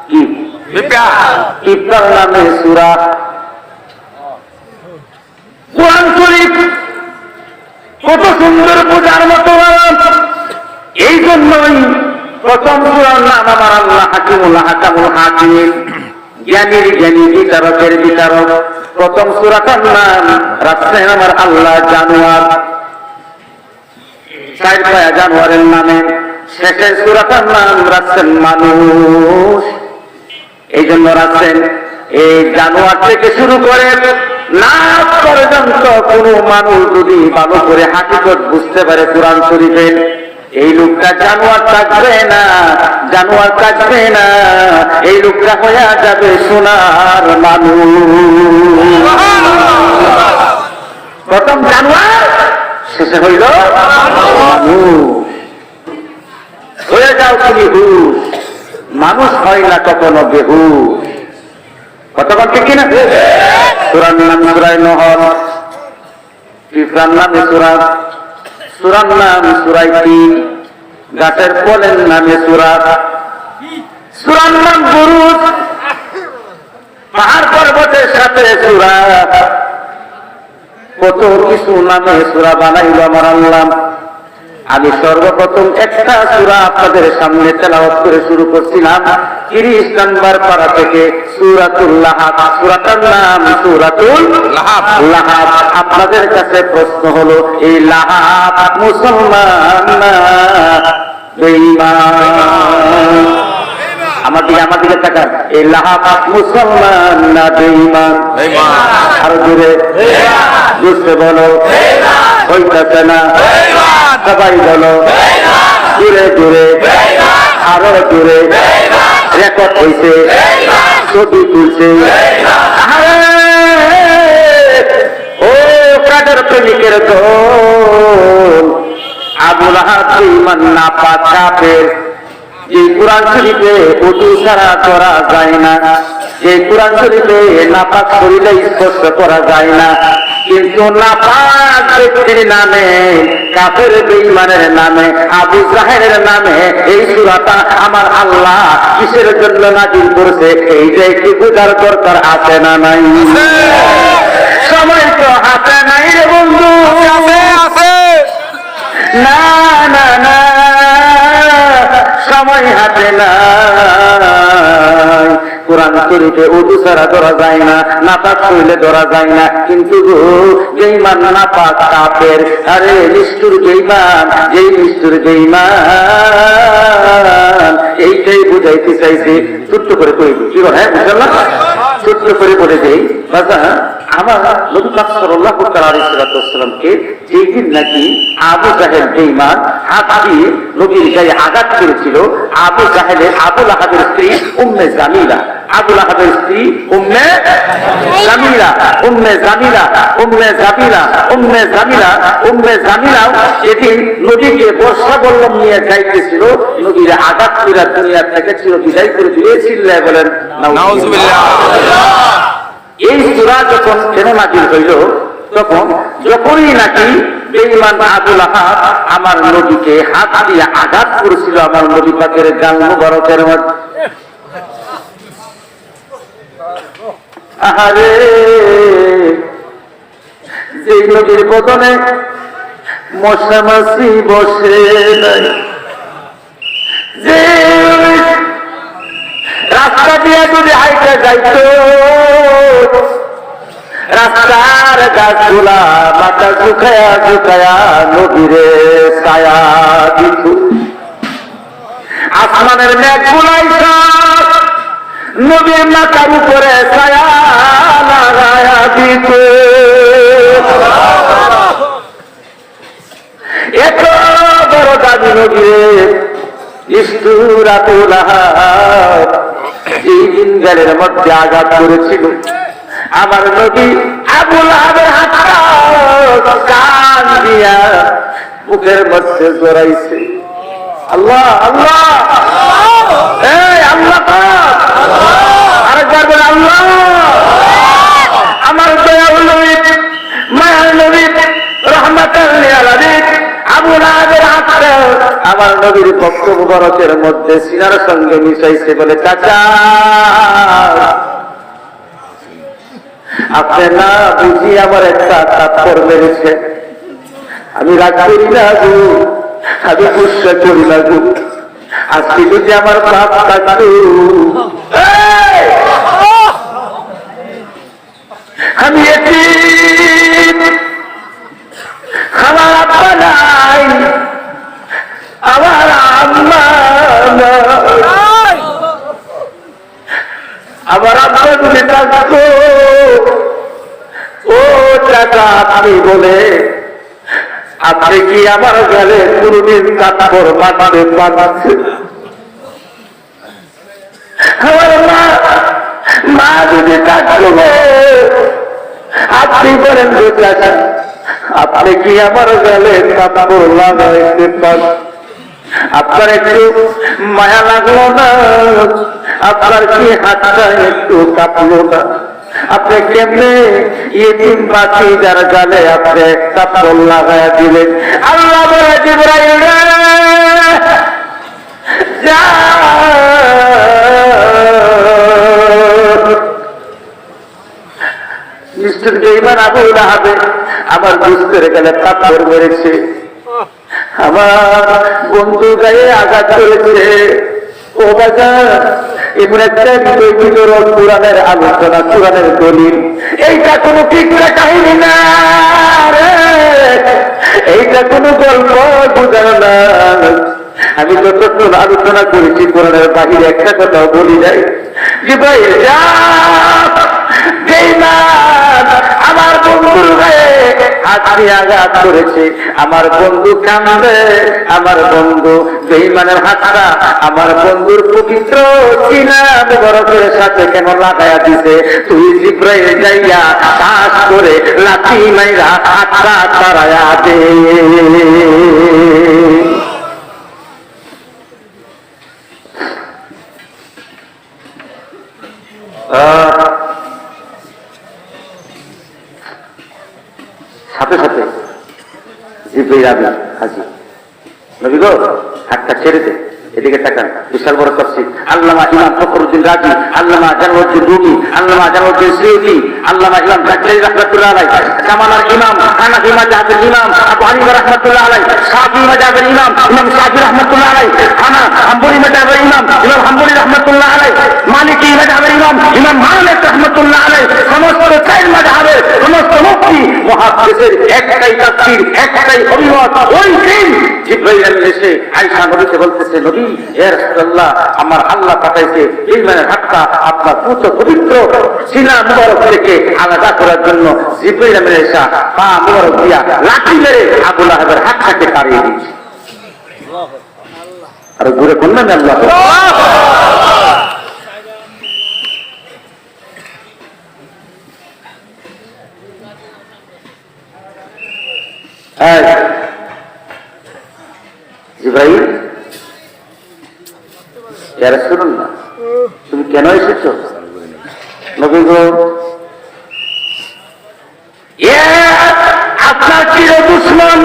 কি পিঁপড়ার নামে সূরা। কোরআন শরীফ কত সুন্দর বোঝার মতো, এই জন্যই প্রথম সূরার নাম আমার আল্লাহ হাকিমুল হাকামুল হাকিম, জ্ঞানীর জ্ঞানী, বিচারকের বিচারক। প্রথম সূরাটার নাম রাখছেন আমার আল্লাহ জানোয়ার, চার পায়া জানোয়ারের নামে। শেষের সূরাটার নাম রাখছেন মানুষ, এই জন্য রাখছেন এই জানোয়ার থেকে শুরু করে লাভ পর্যন্ত কোন মানুষ যদি ভালো করে হাকিকত বুঝতে পারে কোরআন শরীফের, এই লোকটা জানোয়ার থাকবে না, জানোয়ার থাকবে না, এই লোকটা হয়ে যাবে সোনার মানুষ। প্রথম জানোয়ার, শেষে হইল মানুষ। হয়ে যাও তুমি হুশ, মানুষ হয় না কখনো বেহুশ। কতক্ষণ ঠিক কিনা? সূরার নাম সূরা নহল, পিঁপড়ার নামে সূরা, সূরার নাম সূরা তিন, গাছের ফলের নামে সূরা, সূরার নাম বুরুজ, পাহাড় পর্বতের সাথে সূরা। কত কিছু নামে সূরা বানাইল আমার আল্লাহ। আমি সর্বপ্রথম একটা সূরা আপনাদের সামনে তেলাওয়াত করে শুরু করছিলাম 30 নম্বর পারা থেকে, সূরাতুল লাহাব। সূরাটার নাম সূরাতুল লাহাব। আপনাদের কাছে প্রশ্ন হলো, এই লাহাব মুসলমান না বেঈমান? আমার দিকে তাকান, এই লাহাব মুসলমান না বেঈমান? আরো জোরে বুঝতে বলো, হইতেছে না? সবাই বলো জোরে জোরে, আরো জোরে। রেকর্ড হইছে, ছবি তুলছে। ও কাদের প্রেমিকের দল, আবু লাহাব বেঈমান নাপাক কাফের। যে কোরআন শরীফে ওযু ছাড়া করা যায় না, যে কোরআন শরীফে নাপাক শরীরে স্পর্শ করা যায় না, কিন্তু নাপাক ব্যক্তির নামে, কাফের বেঈমানের নামে, আবু জাহেলের নামে এই সূরাটা আমার আল্লাহ কিসের জন্য নাযিল করেছে, এইটা একটু বোঝার দরকার আছে না নাই? সময় তো হাতে নাই রে বন্ধু, না না না, সময় হাতে নাই। কোরআন শরীফে ওযু ছাড়া ধরা যায় না, নাপাক হইলে ধরা যায় না, কিন্তু বেঈমান নাপাক কাফের। আরে নিষ্ঠুর বেঈমান, যেই নিষ্ঠুর বেঈমান, এইটাই বুঝাইতে চাইছি। ছোট্ট করে কই কি হ্যাঁ বুঝলাম, ছোট্ট করে বলে দেই বাবা, আমার নবী পাক সাল্লাল্লাহু আলাইহি ওয়াসাল্লামকে যেই দিন নাকি আবু জাহেল বেঈমান হাত দিয়ে নবীর গায়ে আঘাত করেছিল, আবু জাহেলের, আবু লাহাবের স্ত্রী উম্মে জামিলা, আবু লাহাবের স্ত্রী উম্মে জামিলা, উম্মে জামিলা, উম্মে জামিলা, উম্মে জামিলা, উম্মে জামিলা যেদিন নবীকে বর্ষা বল্লম নিয়ে যাইতেছিল, নবীর আঘাত করে দুনিয়া থেকে চির বিদায় করে দিয়েছিল। বলেন নাউযুবিল্লাহ। এই সূরা যখন কেন নাযিল হইল, তখন যখনই নাকি বেঈমান আবু লাহাব আমার নবীকে হাত দিয়ে আঘাত করেছিল, আমার নবী পাকের গাল মুবারকের মধ্যে, আহারে যে নবীর বদনে মশা মাছি বসে নাই, যে রাস্তা দিয়ে যদি হাইটে যাইতো, রাস্তার গাছগুলা মাথা শুকায়া শুকায়া নবীরে ছায়া দিত, আসমানের মেঘগুলাই নবীর মাথার উপরে ছায়া লাগায়া দিত। এত বড় দাবি নবীর সূরাতুল লাহাব এই দিনগালের মধ্যে আঘাত করেছিল। আমার নবী আবু লাহাবের হাতটা কান দিয়া মুখের মধ্যে জড়াইছে। আল্লাহ আল্লাহ, এই আল্লাহ পাক, আরেকবার বলে আল্লাহ। আমার দয়াল নবী, মায়ার নবী, রহমাতুল লিল আলামিন আবু লাহাবের হাতটা আমার নবীর পক্ষ মুবারকের মধ্যে সিনার সঙ্গে মিশাইছে। বলে চাচা, আপনি না বুঝি আমার একটা থাপ্পড় মেরেছে, আমি রাগ করি না গো, আমি গুসা করি না গো। আজকে যদি আমার বাপ থাকতো, আমি এতিম, আমার আব্বা নাই, আমার আম্মা নাই, আমার আব্বা যদি থাকতো, ও চাচা আপনি বলে আপনি কি আমার গালে কোনদিন কাপড় বাঁধতে পারছেন? আমার মা যদি থাকতো, আপনি বলেন যে চাচা আপনি কি আমার গালে কাপড় লাগাইতে পারেন? আপনার একটু মায়া লাগলো না? আপনার কি হাতটা একটু কাঁপলো না? আপনি কেমনে ইতিম বাকি যার গালে আপনি কাপড় লাগায়া দিলেন? আল্লাহ বলে জিবরাইল রে, যা নিশ্চিত বেঈমান আবু লাহাবে আমার দুস্থের গেলে কাপড় মেরেছে, আমার বন্ধু গায়ে আঘাত করেছে। ও বাজার এমন একটা হৃদয় বিতরণ কোরআনের আলোচনা, কোরআনের দলিল, এইটা কোনো ঠিকরা কাহিনী না রে, এইটা কোনো গল্প বোঝানো না। আমি যতক্ষণ আলোচনা করেছি কোরআনের বাহিরে একটা কথাও বলি নাই যে ভাই আমার বন্ধুর গায়ে হাত দিয়ে আঘাত করেছে, আমার বন্ধু কাঁদে, আমার বন্ধু বেঈমানের হাতটা আমার বন্ধুর পবিত্র সিনা মুবারকের সাথে কেন লাগায়া দিছে? তুই জিবরাইল যাইয়া কাজ করে লাঠি মাইরা হাতটা তারায়া দে। সাথে সাথে জিবরাইল আমিন হাজির। নবী গো হাতটা ছেড়ে দে, এদিকে তাকান। বিশাল বড় তাফসীর আল্লামা ইমাম ফখরুদ্দিন রাজি, আল্লামা জালালউদ্দিন রুমি, আল্লামা জালালউদ্দিন সুয়ুতী, আল্লামা ইমাম জাকারি রাহমাতুল্লাহ আলাইহি, জামানার ইমাম হানাফি মাযহাবের ইমাম আবু হানিফা রাহমাতুল্লাহ আলাইহি, শাফিঈ মাযহাবের ইমাম ইমাম শাফিঈ রাহমাতুল্লাহ আলাইহি, হাম্বলি মাযহাবের ইমাম ইমাম হাম্বলি রাহমাতুল্লাহ আলাইহি, মালিকি মাযহাবের ইমাম ইমাম মালিক রাহমাতুল্লাহ আলাইহি, সমস্ত চার মাযহাবের সমস্ত মুফতি মুহাদ্দিসের একটাই তাফসীর, একটাই অভিমত। ওই দিন জিবরাইল এসে আয়েশা নবীকে বলতেছে, নবী ইয়া রাসূলুল্লাহ, আমার আল্লাহ পাঠাইছে ঈমানের হাতটা আপনার পুত্র পবিত্র সিনা মুবারক থেকে আলাদা করার জন্য। জিবরাইল এসে পা মুবারক দিয়া লাঠি মেরে আবু লাহাবের হাতটাকে তাড়িয়ে দিয়েছে। আর ঘুরে বললেন আল্লাহ জিবরাইল, ইয়া রাসূলুল্লাহ তুমি কেন এসেছো? নবী গো, আপনার চির দুশমন,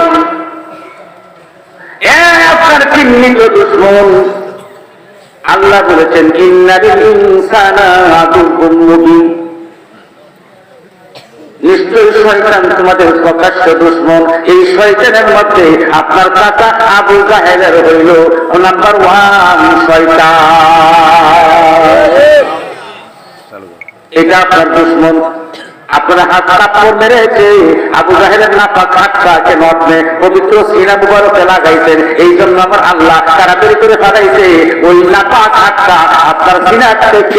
আপনার চিহ্নিত দুশমন। আল্লাহ বলেছেন ইন্নাল ইনসানা আদুউম মুবিন, নিশ্চয়ই শয়তান তোমাদের প্রকাশ্য দুশমন। এই শয়তানের মধ্যে আপনার চাচা আবু জাহেলের হইল নাম্বার 1 শয়তান। এটা আপনার দুশমন। আপনার হাত কাপড় মেরেছে, আবু জাহেলের নাপাক হাতটা কেন আপনি পবিত্র সিনা মুবারকে লাগাইছেন? এই জন্য আমার আল্লাহ তাড়াতাড়ি করে ফালাইছে ওই নাপাক হাতটা আপনার সিনার থেকে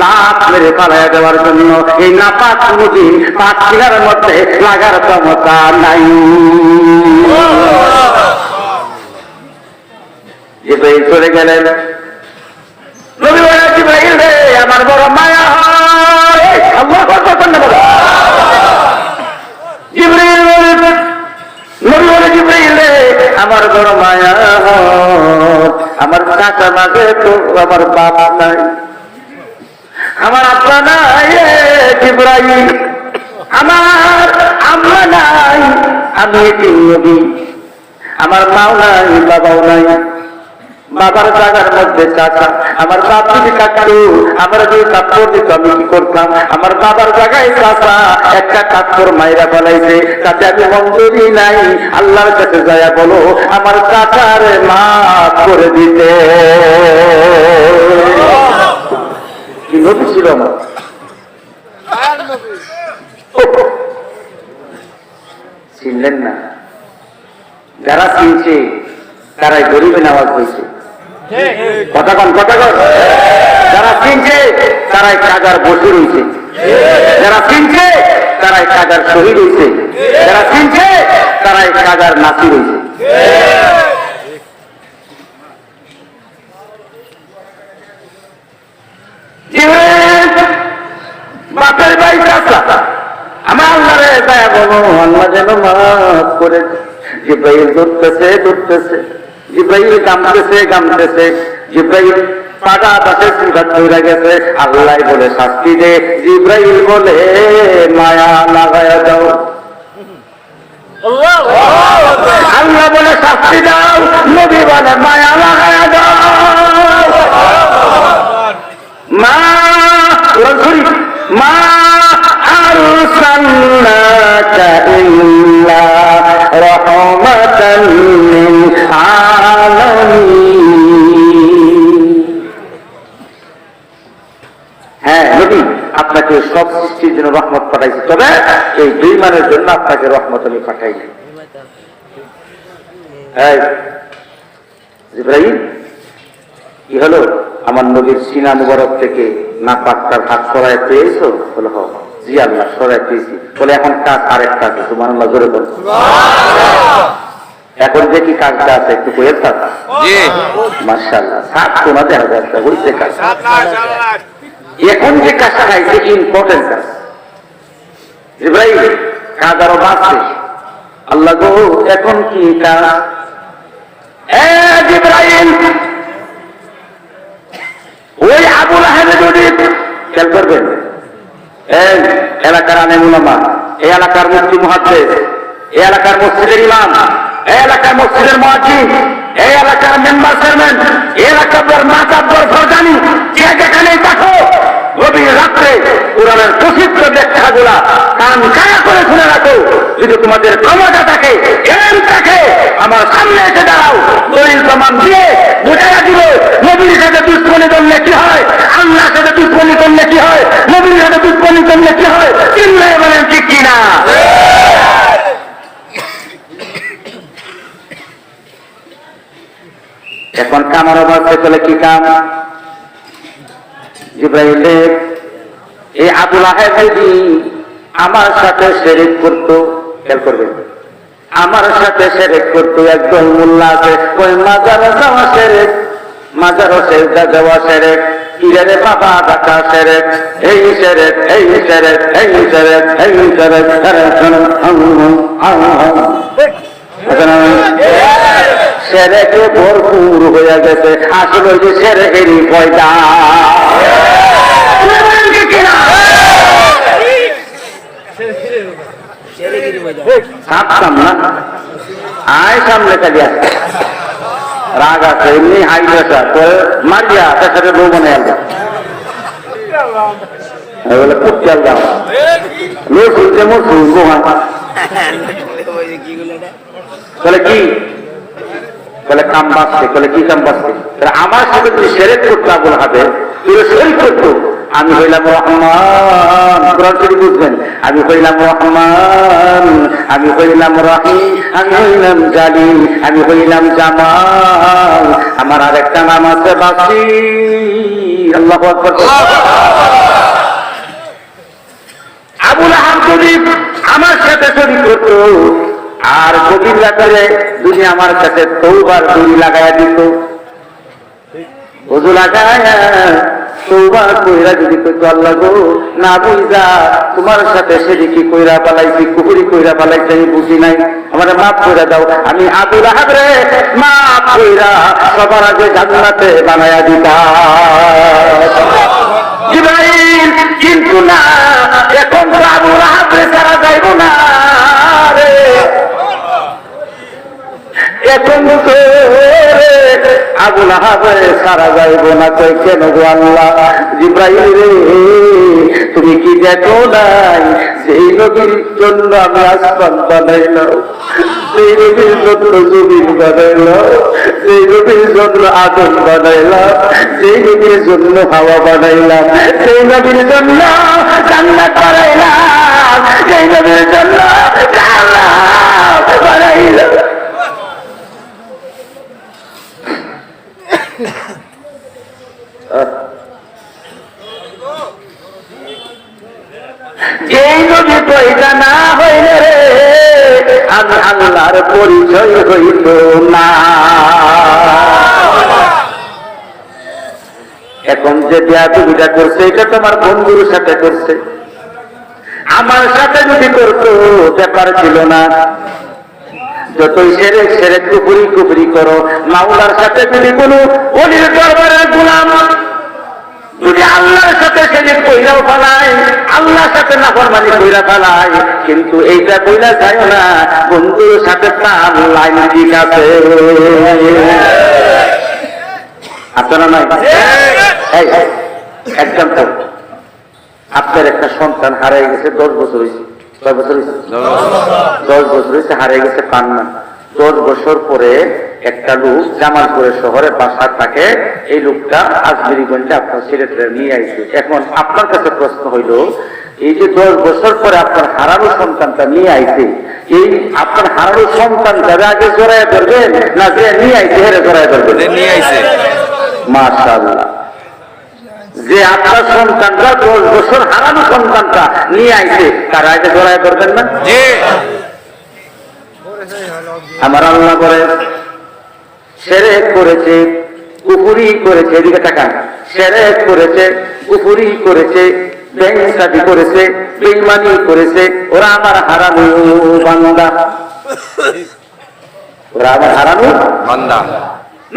লাভ মেরে ফালাইয়া দেওয়ার জন্য। এই নাপাক কোনদিন পাক সিনার মধ্যে লাগার ক্ষমতা নাই। জিবরাইল চলে গেলেন। নবী বলেন, জিবরাইল রে আমার বড় মায়া হয়। আল্লাহু আকবার। বড় মায়া আমার চাচা মাঝে তো আমার বাপ নাই, আমার আব্বা নাই জিবরাইল, আমার আম্মা নাই, আমি এতিম নবী, আমার মাও নাই বাবাও নাই। বাবার জায়গার মধ্যে চাচা, আমার বাপ যদি কাটতো, আমার যদি কাপড় দিত আমি কি করতাম? আমার বাবার জায়গায় চাচা একটা কাপড় মাইরা ফেলাইছে, তাতে আমি মঞ্জুরি নাই। আল্লাহর কাছে যায়া বলো আমার চাচার মাফ করে দিতে। কি নবী ছিল আমার, চিনলেন না? যারা চিনছে তারাই গরিবে নামাজ হয়েছে। কথা কন, কথা কন। যারা চিনছে তারাই কাজার বসে রয়েছে, যারা চিনছে তারাই কাজার শহীদ হয়েছে, যারা চিনছে তারাই কাজার নাচি রয়েছে। বাপের ভাই চাচা, আমার আল্লাহরে দয়া বলো আল্লাহ যেন মাফ করে। জিব্রাইল ধরতেছে ধরতেছে, জিব্রাইল গামতেছে গামতেছে, জিব্রাইল পাটা পাশে সিংহাত ধরে গেছে। আল্লাহ বলে শাস্তি দে, জিব্রাইল বলে মায়া লাগায়া দাও। আল্লাহ বলে শাস্তি দাও, নবী বলে মায়া লাগায়া দাও। মা রসুল মা আরসালনাকা ইল্লা রাহমাতাল লিল আলামিন। হ্যাঁ নবী, আপনাকে সব সৃষ্টির জন্য রহমত পাঠাইছি, তবে এই দুই মানের জন্য আপনাকে রহমত আমি পাঠাইনি। জিবরাইল কি হলো? আমার নবীর সিনা মুবারক থেকে নাপাকটার হাত সরায় পেয়েছো? বলে হ, জি আল্লাহ সরাই পেয়েছি। বলে এখন কাজ আরেকটা আছে, সুবহানাল্লাহ জোরে বল। এখন যে কি কাজটা আছে একটু কইেন তা। জি মাশাআল্লাহ, সাত কোনা দেখা যাচ্ছে হইছে কাজ। এখন যে কাজটা খাইছে ইম্পর্টেন্ট কাজ। জিবরাইল কাজ আরো বাড়ছে। আল্লাহ গো এখন কি কাজ? জিবরাইল ওই আবু লাহেব যদি খেয়াল করবেন, এই এলাকার আলেম উলামা, এই এলাকার মুফতি মুহাদ্দিস, এই এলাকার মসজিদের ইমাম, এই এলাকার মসজিদের মুয়াজ্জিন, এই এলাকার মেম্বার চেয়ারম্যান, এই এলাকার মাতাব্বর ফরজানি, যে যেখানেই থাকো গভীর রাত্রে কোরআনের প্রসিদ্ধ ব্যাখ্যাগুলা কান কায়া করে শুনে রাখো। যদি তোমাদের ক্ষমতা থাকে, জ্ঞান থাকে, আমার সামনে এসে দাঁড়াও, দলিল প্রমাণ দিয়ে বুঝাইয়া দিব নবীর সাথে দুশ্মনী করলে কি হয়, আল্লাহর সাথে দুশ্মনী করলে কি হয়, নবীর সাথে দুশ্মনী করলে কি হয়। চিনলে বলেন ঠিক কিনা? এখন কামার অবস্থা চলে কি কাম? জিবরাইল এই আবু লাহেব যদি আমার সাথে শিরক করতো, খেয়াল করবেন, আমার সাথে শিরক করতো, একদম মোল্লা আছে ওই মাজার যাওয়া শিরক, মাজার সেজদা দেওয়া শিরক, পীরের বাবা ডাকা শিরক, এই শিরক এই শিরক এই শিরক এই শিরক। সেরেকে ভরপুর হয়ে গেছে, আসলে যে সেরেকেরই পয়দা। ভাবতাম না আয় সামনে কাজে আসছে, রাগ আছে এমনি হাই পেশা তো মারিয়া পেশাকে বউ মনে আসবে বলে খুব চাল দাও শুনছে মোর শুনবো। বলে কি? বলে কাম বাঁচছে। বলে কি কাম বাঁচছে? আমার সাথে তুমি সেরেক করতে আবুল হবে, তুমি শরীর করতো, আমি হইলাম রহমান। কোরআন শরীফ বুঝবেন, আমি হইলাম রহমান, আমি হইলাম রহিম, আমি হইলাম জালিম, আমি হইলাম জামাল, আমার আরেকটা নাম আছে বাসি। আল্লাহু আকবার। আবুল আহাব যদি আমার সাথে শরীর করতো আর গভীর রাতে যদি আমার কাছে তওবার দড়ি লাগাইয়া দিত, ওযু লাগায়া তওবা কইরা যদি কইতো আল্লাহ গো না বুঝা তোমার সাথে সেদিকে কইরা পালাইছি, কুফরি কইরা পালাইছি, আমি বুঝি নাই, আমারে মাফ কইরা দাও, আমি আবু লাহাব রে মাফ কইরা সবার আগে জান্নাতে বানায়া দিতাম। জিবরাইল কিন্তু না, এখন তো আবু লাহাব রে ছাড়া যাইব না রে, এখন তো আবু লাহাব সারা যাইব না। কই কেন গো আল্লাহ? জিবরাইল রে তুমি কি দেখো নাই সেই নবীর জন্য আমি আসমান বানাইলাম, সেই নবীর জন্য জমিন বানাইলাম, সেই নবীর জন্য আগুন বানাইলাম, সেই নবীর জন্য হাওয়া বানাইলাম, সেই নবীর জন্য জান্নাত বানাইলাম, সেই নবীর জন্য জান্নাত বানাইলাম। যেই নবী পয়দা না হইলে রে আমি আল্লাহর পরিচয় হইত না। এখন যে বেয়াদবিটা করছে এটা তোমার বন্ধুর সাথে করছে, আমার সাথে যদি করতো ব্যাপার ছিল না। যতই সেরেক সেরেক কুফরি কুফরি করো, মাওলার সাথে যদি কোনো ওলির দরবারের গোলাম যদি আল্লাহর সাথে সেদিন কইরাও ফেলায়, আল্লাহর সাথে নাফরমানি কইরা ফেলায়, কিন্তু এইটা কইরা যায় না বন্ধুর সাথে তার লাইন ঠিক আছে। আপনারা নাই একদম তো আপনার একটা সন্তান হারিয়ে গেছে, 10 বছর হয়েছে, 10 বছর হয়েছে, 10 বছর হয়েছে হারিয়ে গেছে, পান না। 10 বছর পরে একটা লোক জামালপুরের শহরে বাসা থাকে, এই লোকটা আজমিরিগঞ্জে আপনার সিলেটে নিয়ে আইছে। এখন আপনার কাছে প্রশ্ন হইল, এই যে 10 বছর পরে আপনার হারানো সন্তানটা নিয়ে আইছে, এই আপনার হারানো সন্তানটা আগে জড়াইয়া ধরবেন না যে নিয়ে আইছে হেরে জড়াইয়া ধরবেন? নিয়ে আইছে। মাশাআল্লাহ, যে আপনার সন্তানটা 10 বছর হারানো সন্তানটা নিয়ে আইছে তার আগে জড়াইয়া ধরবেন না? আমার আল্লাহ করে শিরক করেছে, কুফরি করেছে, এদিকে তাকান, শিরক করেছে, কুফরি করেছে, বেঈমানি করেছে, বেঈমানি করেছে, ওরা আমার হারানো বান্দা, ওরা আমার হারানো বান্দা।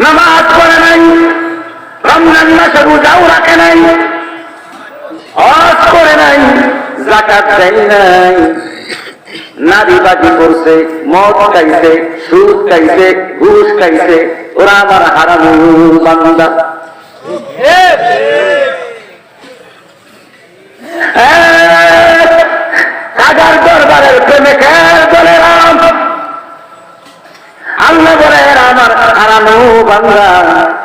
নামাজ পড়ে নাই, রমজান মাসে রোজাও রাখে নাই, হজ করে নাই, যাকাত দেয় নাই, নারীবাজি করছে, মদ খাইছে, সুদ খাইছে, ঘুষ খাইছে, ওরা আমার হারানো বান্দা। কাজার দরবারের প্রেমে খেল বলে রাম, আল্লাহ বলে আমার হারানো বান্দা,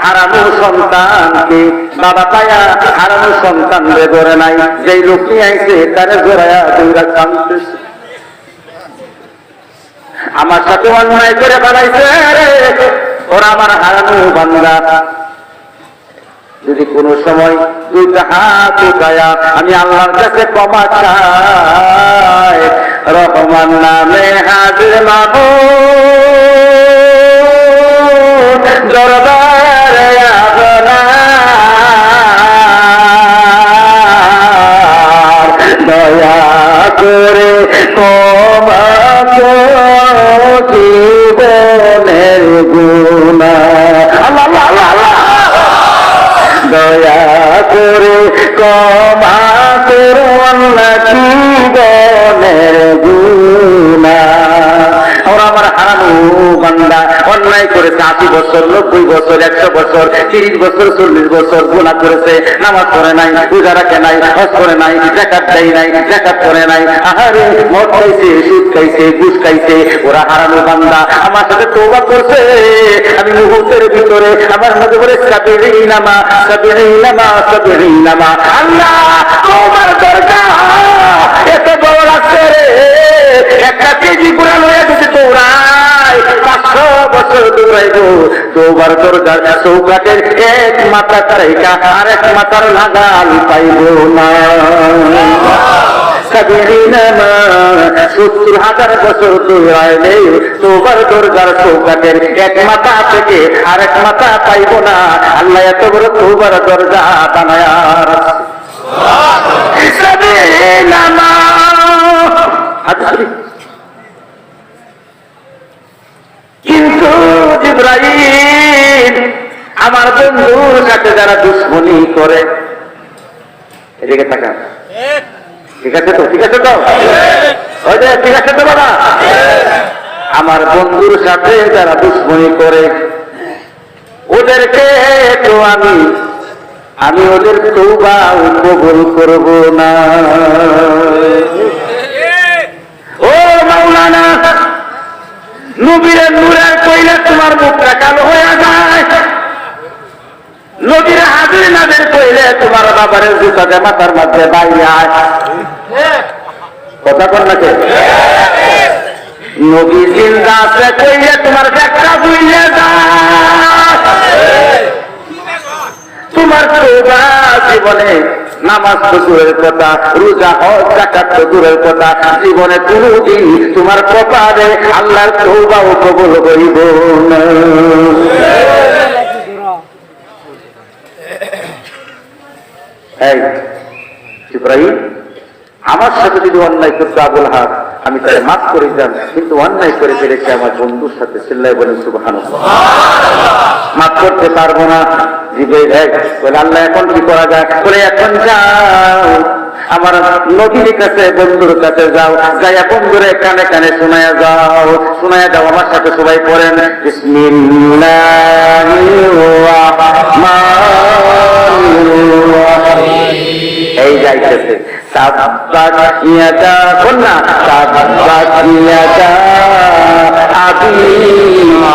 হারানো সন্তানকে বাবা পায়া হারানো সন্তান রে ধরে নাই, যেই লোক নিয়ে আইছে তারে জোড়ায়া দৌড়া কামতেছে। আমার সাথে অন্যায় করে বানাইছে ওরা আমার হারানো বান্দা। যদি কোন সময় দুইটা হাত উঠায়া আমি আল্লাহর কাছে ক্ষমা চাই, রহমান নামে হাজির মাবুদ দরবারে আপনার দয়া করে ক্ষমা জীবনের গুনাহ, আল্লাহ আল্লাহ আল্লাহ দয়া করে ক্ষমা করো আল্লাহ জীবনের গুনাহ। ওরা আমার হারানো বান্দা অন্যায় করেছে, 80 বছর, 90 বছর, 100 বছর, 30 বছর, 40 বছর গুনাহ করেছে, নামাজ পড়ে নাই, রোজা রাখে নাই, হজ করে নাই, যাকাত দেয় নাই, যাকাত করে নাই, আহারে মদ খাইছে, সুদ খাইছে, ঘুষ খাইছে, ওরা হারানো বান্দা আমার সাথে তওবা করছে। আমি মুহূর্তের ভিতরে আমার মধ্যে বলে সাবিরিনামা সাবিরিনামা সাবিরিনামা, আল্লাহ তোমার দরকার এত বড় লাগছে রে, একটা কেজি পুরা লইয়া যদি দৌড়ায় 500 বছর দৌড়াইবো, তোবার দরকার চৌকাটের এক মাথা তারাইকা আর এক মাথার লাগাল পাইব না। 70,000 বছর দৌড়াইলে তোবার দরজার চৌকাটের এক মাথা থেকে আরেক মাথা পাইব না। আল্লাহ এত বড় তোবার দরজা বানায়া কিন্তু জিবরাইল আমার বন্ধুর সাথে যারা দুশ্মনী করে, এদিকে থাকা ঠিক আছে তো? ঠিক আছে তো? ওই যে ঠিক আছে তো বাবা? আমার বন্ধুর সাথে যারা দুশ্মনী করে ওদেরকে তো আমি ওদের তওবা কবুল করব না। ও মাওলানা, নবীর নূরের কইলে তোমার মুখটা কালো হয়ে যায়, নবীর হাজির নাদের কইলে তোমার বাবারের জুতাতে মাথার মধ্যে বাইরে আয়। কথা কর নাকি? নবী জিন্দা আছে কইলে তোমার ব্যাগটা বুইলে যায়। তোমার তওবা জীবনে নামাজ তো দূরের কথা, রোজা হজ যাকাত তো দূরের কথা, জীবনে কোনদিন তোমার কপালে আল্লাহর তওবাও কবুল হইব না। এই ইব্রাহিম, আমার সাথে যদি অন্যায় করতো আবুল হাব, আমি তাকে মাফ করে দিতাম, কিন্তু অন্যায় করে ফেলেছে আমার বন্ধুর সাথে। চিল্লায় বলেন সুবহানাল্লাহ। মাফ করতে পারবো না। জিবরাইল বলে আল্লাহ এখন কি করা যায়? বলে এখন যাও আমার নবীর কাছে, বন্ধুর কাছে যাও, যাইয়া বন্ধুরে কানে কানে শোনায়া যাও, শোনায়া যাও। আমার সাথে সবাই পড়েন বিসমিল্লাহির রাহমানির রাহিম। এই যাইতেছে তাব্বাত ইয়াদা কন্যা, তাব্বাত ইয়াদা আবি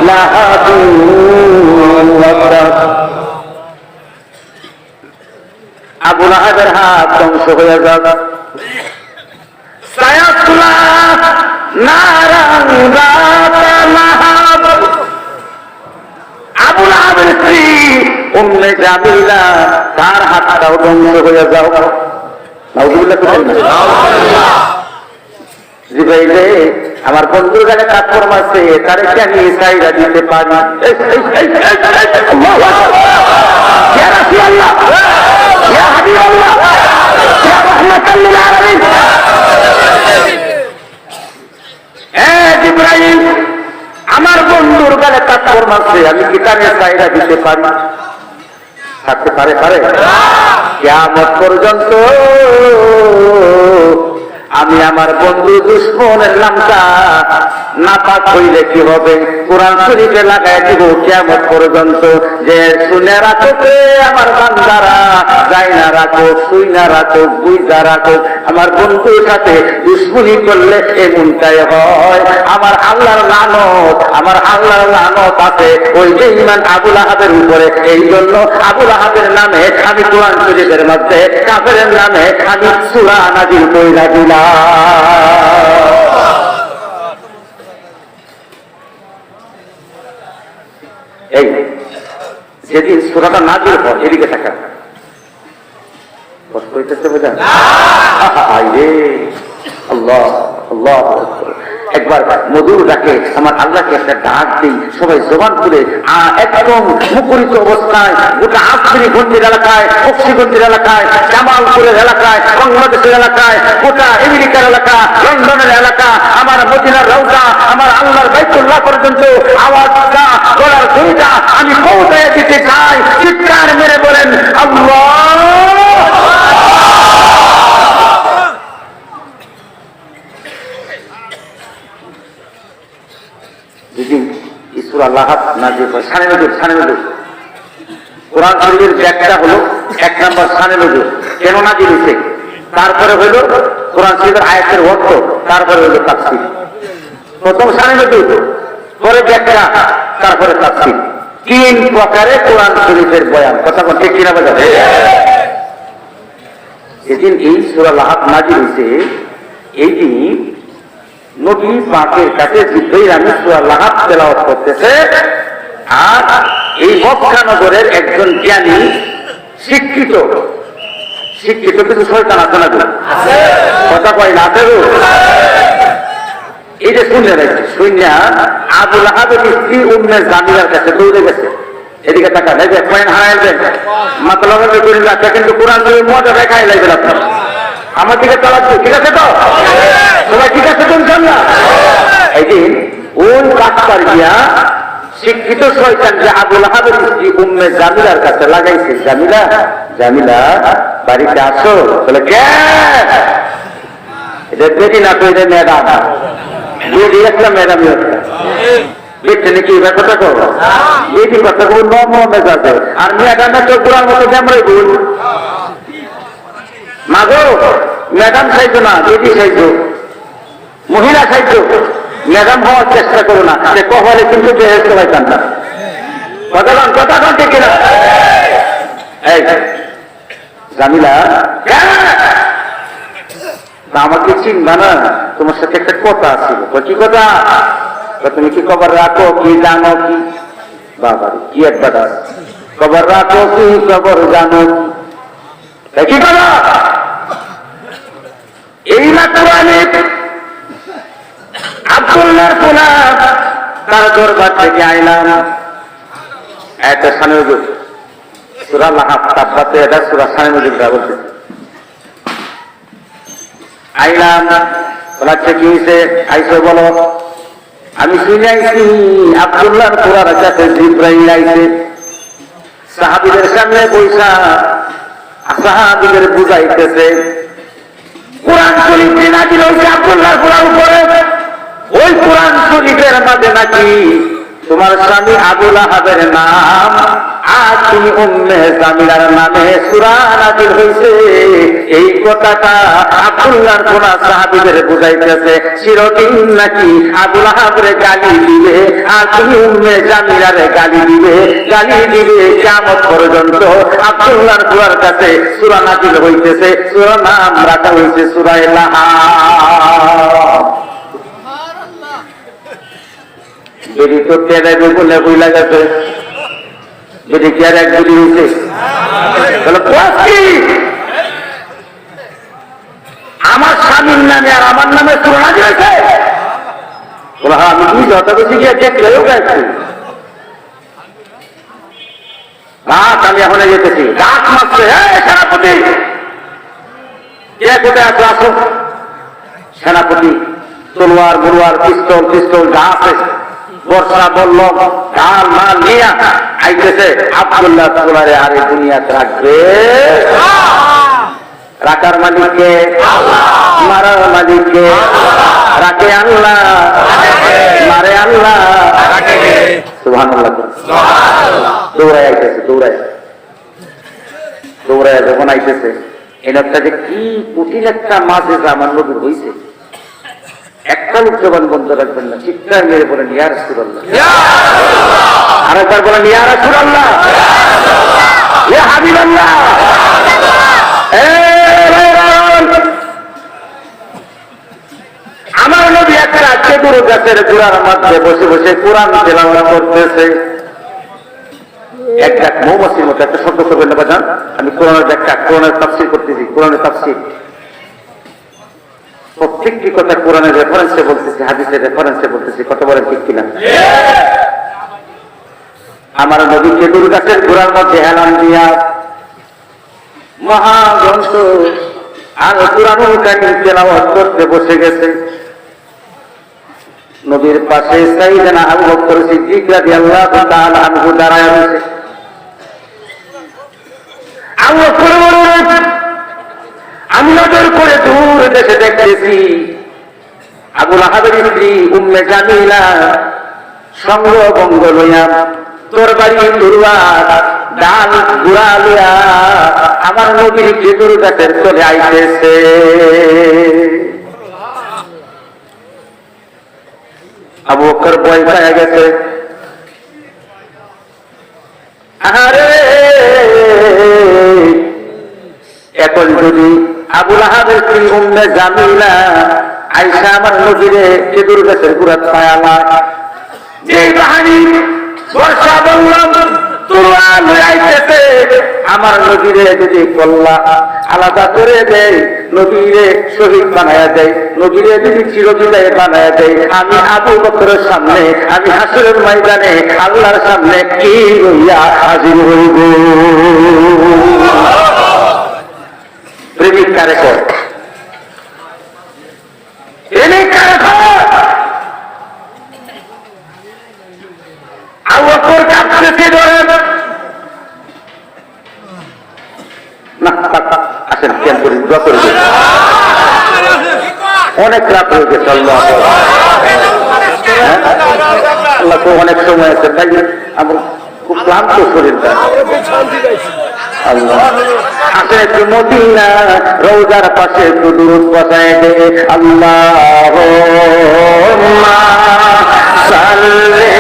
লাহাবিন ওয়া তাব। আবু লাহাবের হাত ধ্বংস হয়ে যাক। সায়াসলা নারান যাতা লাহাব। আবু লাহাবের স্ত্রী উম্মে জামিলা, তার হাতটাও ধ্বংস হয়ে যাও। নাউযুবিল্লাহ করেন না। জিবরাইলে আমার বন্ধুর গালে কাপড় মারছে, তারে কেন সাইরা দিতে পারি? ইয়া রাসূলুল্লাহ, ইয়া হাবিবাল্লাহ, ইয়া রাহমাতাল লিল আলামিন। জিবরাইল আমার বন্ধুর গালে কাপড় মারছে, আমি কি তারে সাইরা দিতে পারি? থাকতে পারে? কিয়ামত পর্যন্ত আমি আমার বন্ধু দুশ্মনের নামটা নাপাক হইলে কি হবে? কোরআন শরীফে লাগাই দিব কিয়ামত পর্যন্ত, যে শুনে রাখো আমার বান্দারা, যাই না রাখো, শুই না রাখো, বুঝা রাখো, আমার বন্ধুর সাথে দুশ্মনী করলে এমনটাই হয়। আমার আল্লাহর লানত, আমার আল্লাহর লানত আছে ওই যে ইমান আবু লাহাবের উপরে। এই জন্য আবু লাহাবের নামে আমি কোরআন শরীফের মধ্যে কাফেরের নামে আমি সূরা নাযিল কইরা দিলাম। এই যেদিন সূরাটা নাযিল হয়, এদিকে থাকা কষ্ট হইতেছে বোঝা? আল্লাহ আল্লাহ, একবার মধুর ডাকে আমার আল্লাহকে একটা ডাক দিই, সবাই জবান তুলে একদম মুখরিত অবস্থায় গোটা আফ্রিদি গন্ডির এলাকায়, বক্সিগঞ্জের এলাকায়, জামালপুরের এলাকায়, বাংলাদেশের এলাকায়, গোটা আমেরিকার এলাকা, লন্ডনের এলাকা, আমার মদিনার রওজা, আমার আল্লাহর বাইতুল্লাহ পর্যন্ত আওয়াজটা, গলার ধ্বনিটা আমি পৌঁছায় দিতে চাই। চিৎকার মেরে বলেন আল্লাহ। যেদিন সূরা লাহাব নাযিল হয়, শানে নজুল কোরআন শরীফের ব্যাখ্যা হলো 1 নম্বর শানে নজুল, কেন নাযিল হয়েছে, তারপরে হইল কোরআন শরীফের আয়াতের অর্থ, তারপরে হইল তাফসীর। প্রথম শানে নজুল, পরে ব্যাখ্যা, তারপরে তাফসীর। 3 প্রকারে কোরআন শরীফের বয়ান। কথা কোন ঠিক কিনা বোঝা? যেদিন এই সূরা লাহাব নাযিল হয়েছে, এই দিন নবী পাকের কাছে জিবরাইল আমিন সূরা লাহাব তেলাওয়াত করতেছে, আর এই মক্কা নগরের একজন জ্ঞানী শিক্ষিত শিক্ষিত কিছু শয়তান আছে না গো? কথা কয় না আছে গো? এই যে শুনে রাখছি, শুনিয়া আবুল আহাবের স্ত্রী উম্মে জামিলার কাছে দৌড়ে গেছে। এদিকে টাকা নেবে কয়েন হারাই দেন মাতলা করে রাখা, কিন্তু কোরআন মজা দেখাই লাগবে আপনার আমার দিকে চালাচ্ছে। ঠিক আছে তো সবাই? ঠিক আছে তো ইনশাআল্লাহ? এই দিন ওই কাকতার গিয়া শিক্ষিত শয়তান যে আবুল আহাবের স্ত্রী উম্মে জামিলার কাছে লাগাইছে, জামিলা জামিলা বাড়িতে আসো। বলে কে? এটা বেটি না তো, এটা ম্যাডাম। বেটি একটা ম্যাডামই একটা বেটি নাকি কথা কো বেটি কথা কো নম মেজাজে, আর ম্যাডামে তো পুরার মতো ক্যামেরাই বল মাগো। ম্যাডাম চাইতো না, বেটি চাইতো, মহিলা চাইতো। ম্যাডাম হওয়ার চেষ্টা করো না, কহলে কিন্তু বেহেস্ত পাইতাম না। কথা কন ঠিক কিনা? এই জামিলা আমাকে চিনবা না, তোমার সাথে একটা কথা আছে। কি কথা? তুমি কি খবর রাখো, কি জানো কি? বাবা কি একবার খবর রাখো কি, খবর জানো কি? কথা এই না কোরআনে আব্দুল্লাহর পোলা তার দরবার থেকে আইলাম। একটা সানে সূরা লাহাব তাব্বাতে, এটা সূরা সানে মজিদা বলছে। আইলাম বলাচ্ছে কি হয়েছে? আইসো বলো। আমি শুনে আইছি আব্দুল্লাহর পোলার কাছে জিব্রাইল আইছে, সাহাবীদের সামনে বৈশা সাহাবীদের বুঝাইতেছে কোরআন শরীফ নাজিল হয়েছে আব্দুল্লাহর পোলার উপরে। ওই কোরআন শরীফের মাঝে নাকি তোমার স্বামী আবুল আহাবের নাম আর তুমি উম্মে জামিলার নামে সূরা নাজিল হয়েছে। এই কথাটা আব্দুল্লাহর পোলা সাহাবীদের বুঝাইতেছে চিরদিন নাকি আবুল আহাবের গালি দিবে আর তুমি উম্মে জামিলার গালি দিবে কিয়ামত পর্যন্ত। আব্দুল্লাহর পোলার কাছে সূরা নাজিল হইতেছে, সূরা নাম রাখা হয়েছে সূরা লাহাব। যদি তো তেরে বলে বইলা গেছে, যদি কেয়ার এক গুলি হয়েছে আমার স্বামীর নামে আর আমার নামে তুলনা দিয়েছে। আমি কি যত বেশি গিয়ে দেখলেও গেছি রাত, আমি এখন যেতেছি রাত মারছে। সেনাপতি কে কোথায় আছো? আসো। সেনাপতি তলোয়ার বলুয়ার পিস্তল যা আছে বর্ষা বলল ডাল মাল নিয়ে আইতেছে। আব্দুল্লাহ তোলারে আরে দুনিয়াতে রাখবে, রাখার মালিককে, মারার মালিককে, রাখে আল্লাহ, মারে আল্লাহ। সুবহানাল্লাহ। দৌড়ায় আইতেছে, দৌড়ায় যখন আইতেছে এনারটা যে কি কঠিন একটা মাঝে আমার নবীর হয়েছে। একটা লোক জবান বন্ধ রাখবেন না, চিৎকার মেরে বলেন ইয়া রাসূলুল্লাহ। আরেকবার বলেন ইয়া রাসূলুল্লাহ, ইয়া হাবিবাল্লাহ। আমার নবী একটা খেজুর গাছের গোড়ার মধ্যে বসে বসে কোরআন তেলাওয়াত করতেছে। এক ডাক মৌমাছির মতো একটা শব্দ করবেন না বাজান। আমি কোরআনের ব্যাখ্যা, কোরআনের তাফসীর করতেছি, কোরআনের তাফসীর। প্রত্যেকটি কথা কোরআনের রেফারেন্সে বলতেছি, হাদিসের রেফারেন্সে বলতেছি। কত বলেন ঠিক কিনা? আমার নবী খেজুর গাছের গোড়ার মধ্যে হেলান দিয়া মহাগ্রন্থ আর কুরআনুল কারীম তেলাওয়াত করতে বসে গেছে। নবীর পাশে সাইয়েদনা আবু বকর সিদ্দিক রাদিয়াল্লাহু তাআলা আনহু দাঁড়ায় আছে। আবু বকর বলেন আমি নজর করে দূর দেশে দেখতেছি আবুল আহাবের স্ত্রী উম্মে জামিলা সঙ্গভঙ্গ লইয়া তরবারি তরোয়ার ডাল গুড়া লইয়া আমার নবীর খেজুর গাছের চলে আইতেছে। আবু বকর ভয় পেয়ে গেছে। আরে এখন যদি আবুল আহাবের স্ত্রী উম্মে জামিলা আয়েশা আমার নবীরে খেজুর গাছের গুড়া ছায়ালা যে বাহিনী বর্ষা বললাম তোরা লইয়াইতেছে আমার নবীরে যদি কল্লা আলাদা করে দেয়, নবীরে শহীদ বানায়া দেয়, নবীরে যদি চিরবিদায় বানায়া দেয়, আমি আবু বকরের সামনে, আমি হাসরের ময়দানে আল্লাহর সামনে কি হইয়া হাজির হইব? প্রেমিক কারে কর, প্রেমিক কারে কর। আবু বকর কাঁদতেছে ধরেন না, আসেন কেন করি, দোয়া করে দিন। অনেক রাত হয়ে গেছে, আল্লাহ আল্লাহ তো অনেক সময় আছে, তাই আমার খুব ক্লান্ত শরীরটা। আল্লাহ আসেন একটু মদিনা রওজার পাশে একটু দুরূদ বসায় দে। আল্লাহুম্মা সাল্লি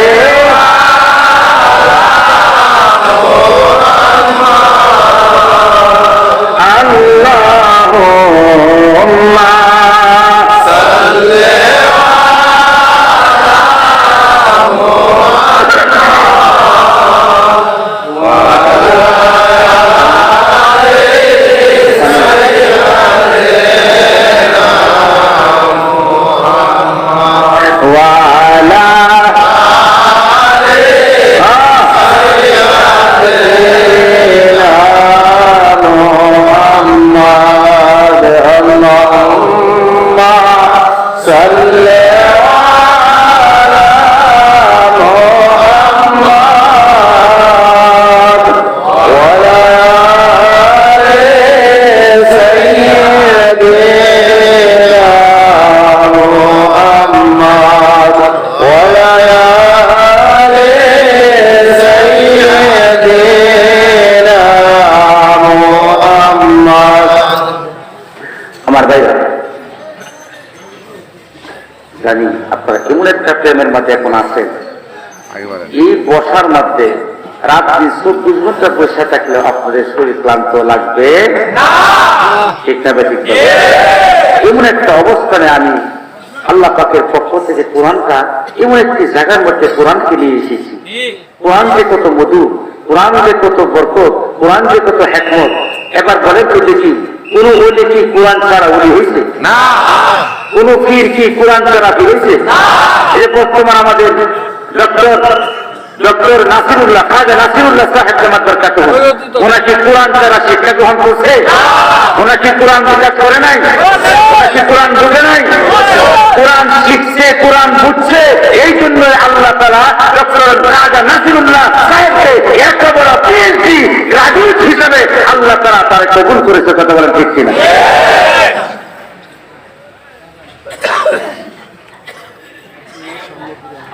আল্লাহুম্মা সাল্লি জানি আপনারা এমন একটা প্রেমের মধ্যে এখন আছেন, এই বসার মধ্যে রাত 24 ঘন্টা বসে থাকলে আপনাদের শরীর ক্লান্ত লাগবে ঠিক না বেঠিক? এমন একটা অবস্থানে আমি আল্লাহ পাকের পক্ষ থেকে কোরআনটা এমন একটি জায়গার মধ্যে কোরআনকে নিয়ে এসেছি। কোরআন যে কত মধু, কোরআন যে কত বরকত, কোরআন যে কত হিকমত। এবার বলেন তো দেখি, কোন ওলি কি কোরআন ছাড়া ওলি হয়েছে? না। কোন পীর কি কোরআন ছাড়া পীর হয়েছে? এই বর্তমান আমাদের ডক্টর নাসিরুল্লাহ, খাজা নাসিরুল্লাহ সাহেব জামাত বরকাতুহু, ওনাকে কোরআন ছাড়া শিক্ষা গ্রহণ করছে? ওনাকে কোরআন বিকাশ করে নাই? ওনাকে কোরআন বুঝে নাই? কোরআন শিখছে, কোরআন বুঝছে। এই জন্য আল্লাহ তাআলা ডক্টর খাজা নাসিরুল্লাহ সাহেবকে এত বড় পিএইচডি গ্রাজুয়েট হিসেবে আল্লাহ তাআলা তার কবুল করেছে। কথা বলেন ঠিক কিনা?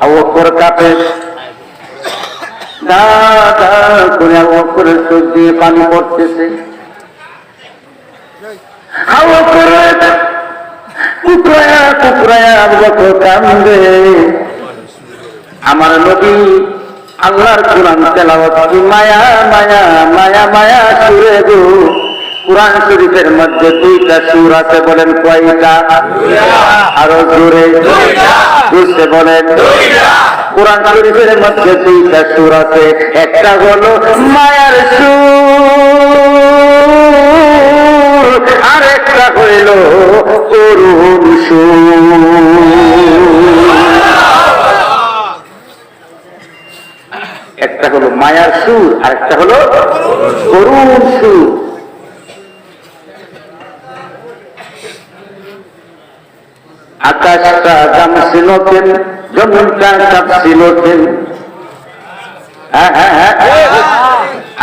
আবু বকর কাঁপে, দাদা করে আবু বকরের চোখ দিয়ে পানি পড়তেছে। আবু বকর কুকরায়া কুকরায়া আবু বকর কান্দে। আমার নবী আল্লাহর কোরআন তেলাওয়াত কি মায়া মায়া মায়া মায়া সুরে গো। কোরআন শরীফের মধ্যে 2টা সূরা আছে, বলেন কয়টা? আরো জোরে বুঝতে বলেন। কোরআন শরীফের মধ্যে 2টা সূরা আছে, একটা হলো মায়ার সুর, আর একটা হইল করুণ সুর। একটা হলো মায়ার সুর আর একটা হলো করুণ সুর। আকাশটা গামছিল কেন, জমিনটা কাঁপছিল কেন?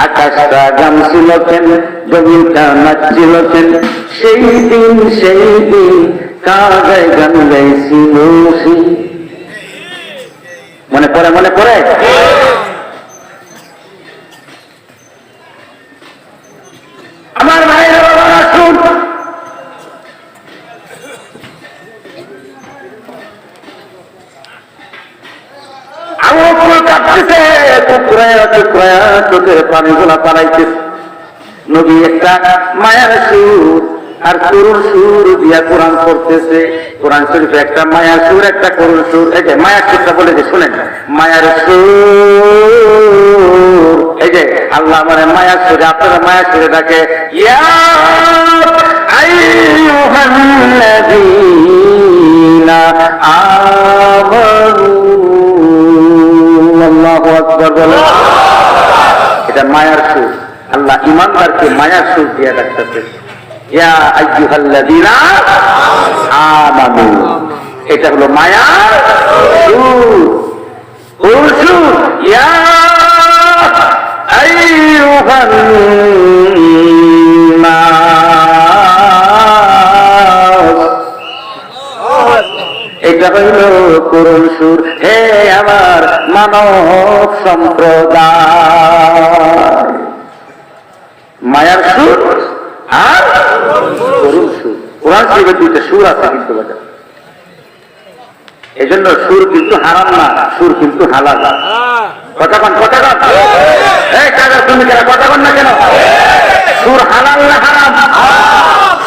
আকাশটা গামছিল কেন, জমিনটা নাচছিল কেন? সেই দিন কাগায় গান গাইছিল। মনে পড়ে? মনে পড়ে? আমার ভাইয়ের বাবারা শুন, আবু বকর কাঁদতেছে, টুকরায়া টুকরায়া চোখের পানিগুলা পালাইতেছে। নবী একটা মায়ার সুর আর করুণ সুর দিয়া কোরআন পড়তেছে। কোরআন শরীফে একটা মায়ার সুর, একটা করুণ সুর। এই যে মায়ার সুরটা বলে যে শুনেন, মায়ার সুর। এই যে আল্লাহ আমার মায়া সুরে, আপনারা মায়া সুরে ডাকে, ইয়া আইয়ুহাল্লাযীনা আমানু, আল্লাহু আকবার বলেন। এটা মায়ার সুর। আল্লাহ ইমানদারকে মায়ার সুর দিয়ে ডাকতেছে, ইয়া আইয়ুহাল্লাযীনা আমানু। এটা হলো মায়ার সুর। কোন সুর? ইয়া আইয়ুহান নাস। এটা হইল করুণ সুর। হে আমার মানব সম্প্রদায়, মায়ার সুর আর করুণ সুর। কোরআন শরীফে দুইটা সুর আছে কিন্তু বাজার। এই জন্য সুর কিন্তু হারাম না, সুর কিন্তু হালাল। কথা কন, কথা কন। এই কাজা তুমি কেন কথা কন না কেন? সুর হালাল না হারাম?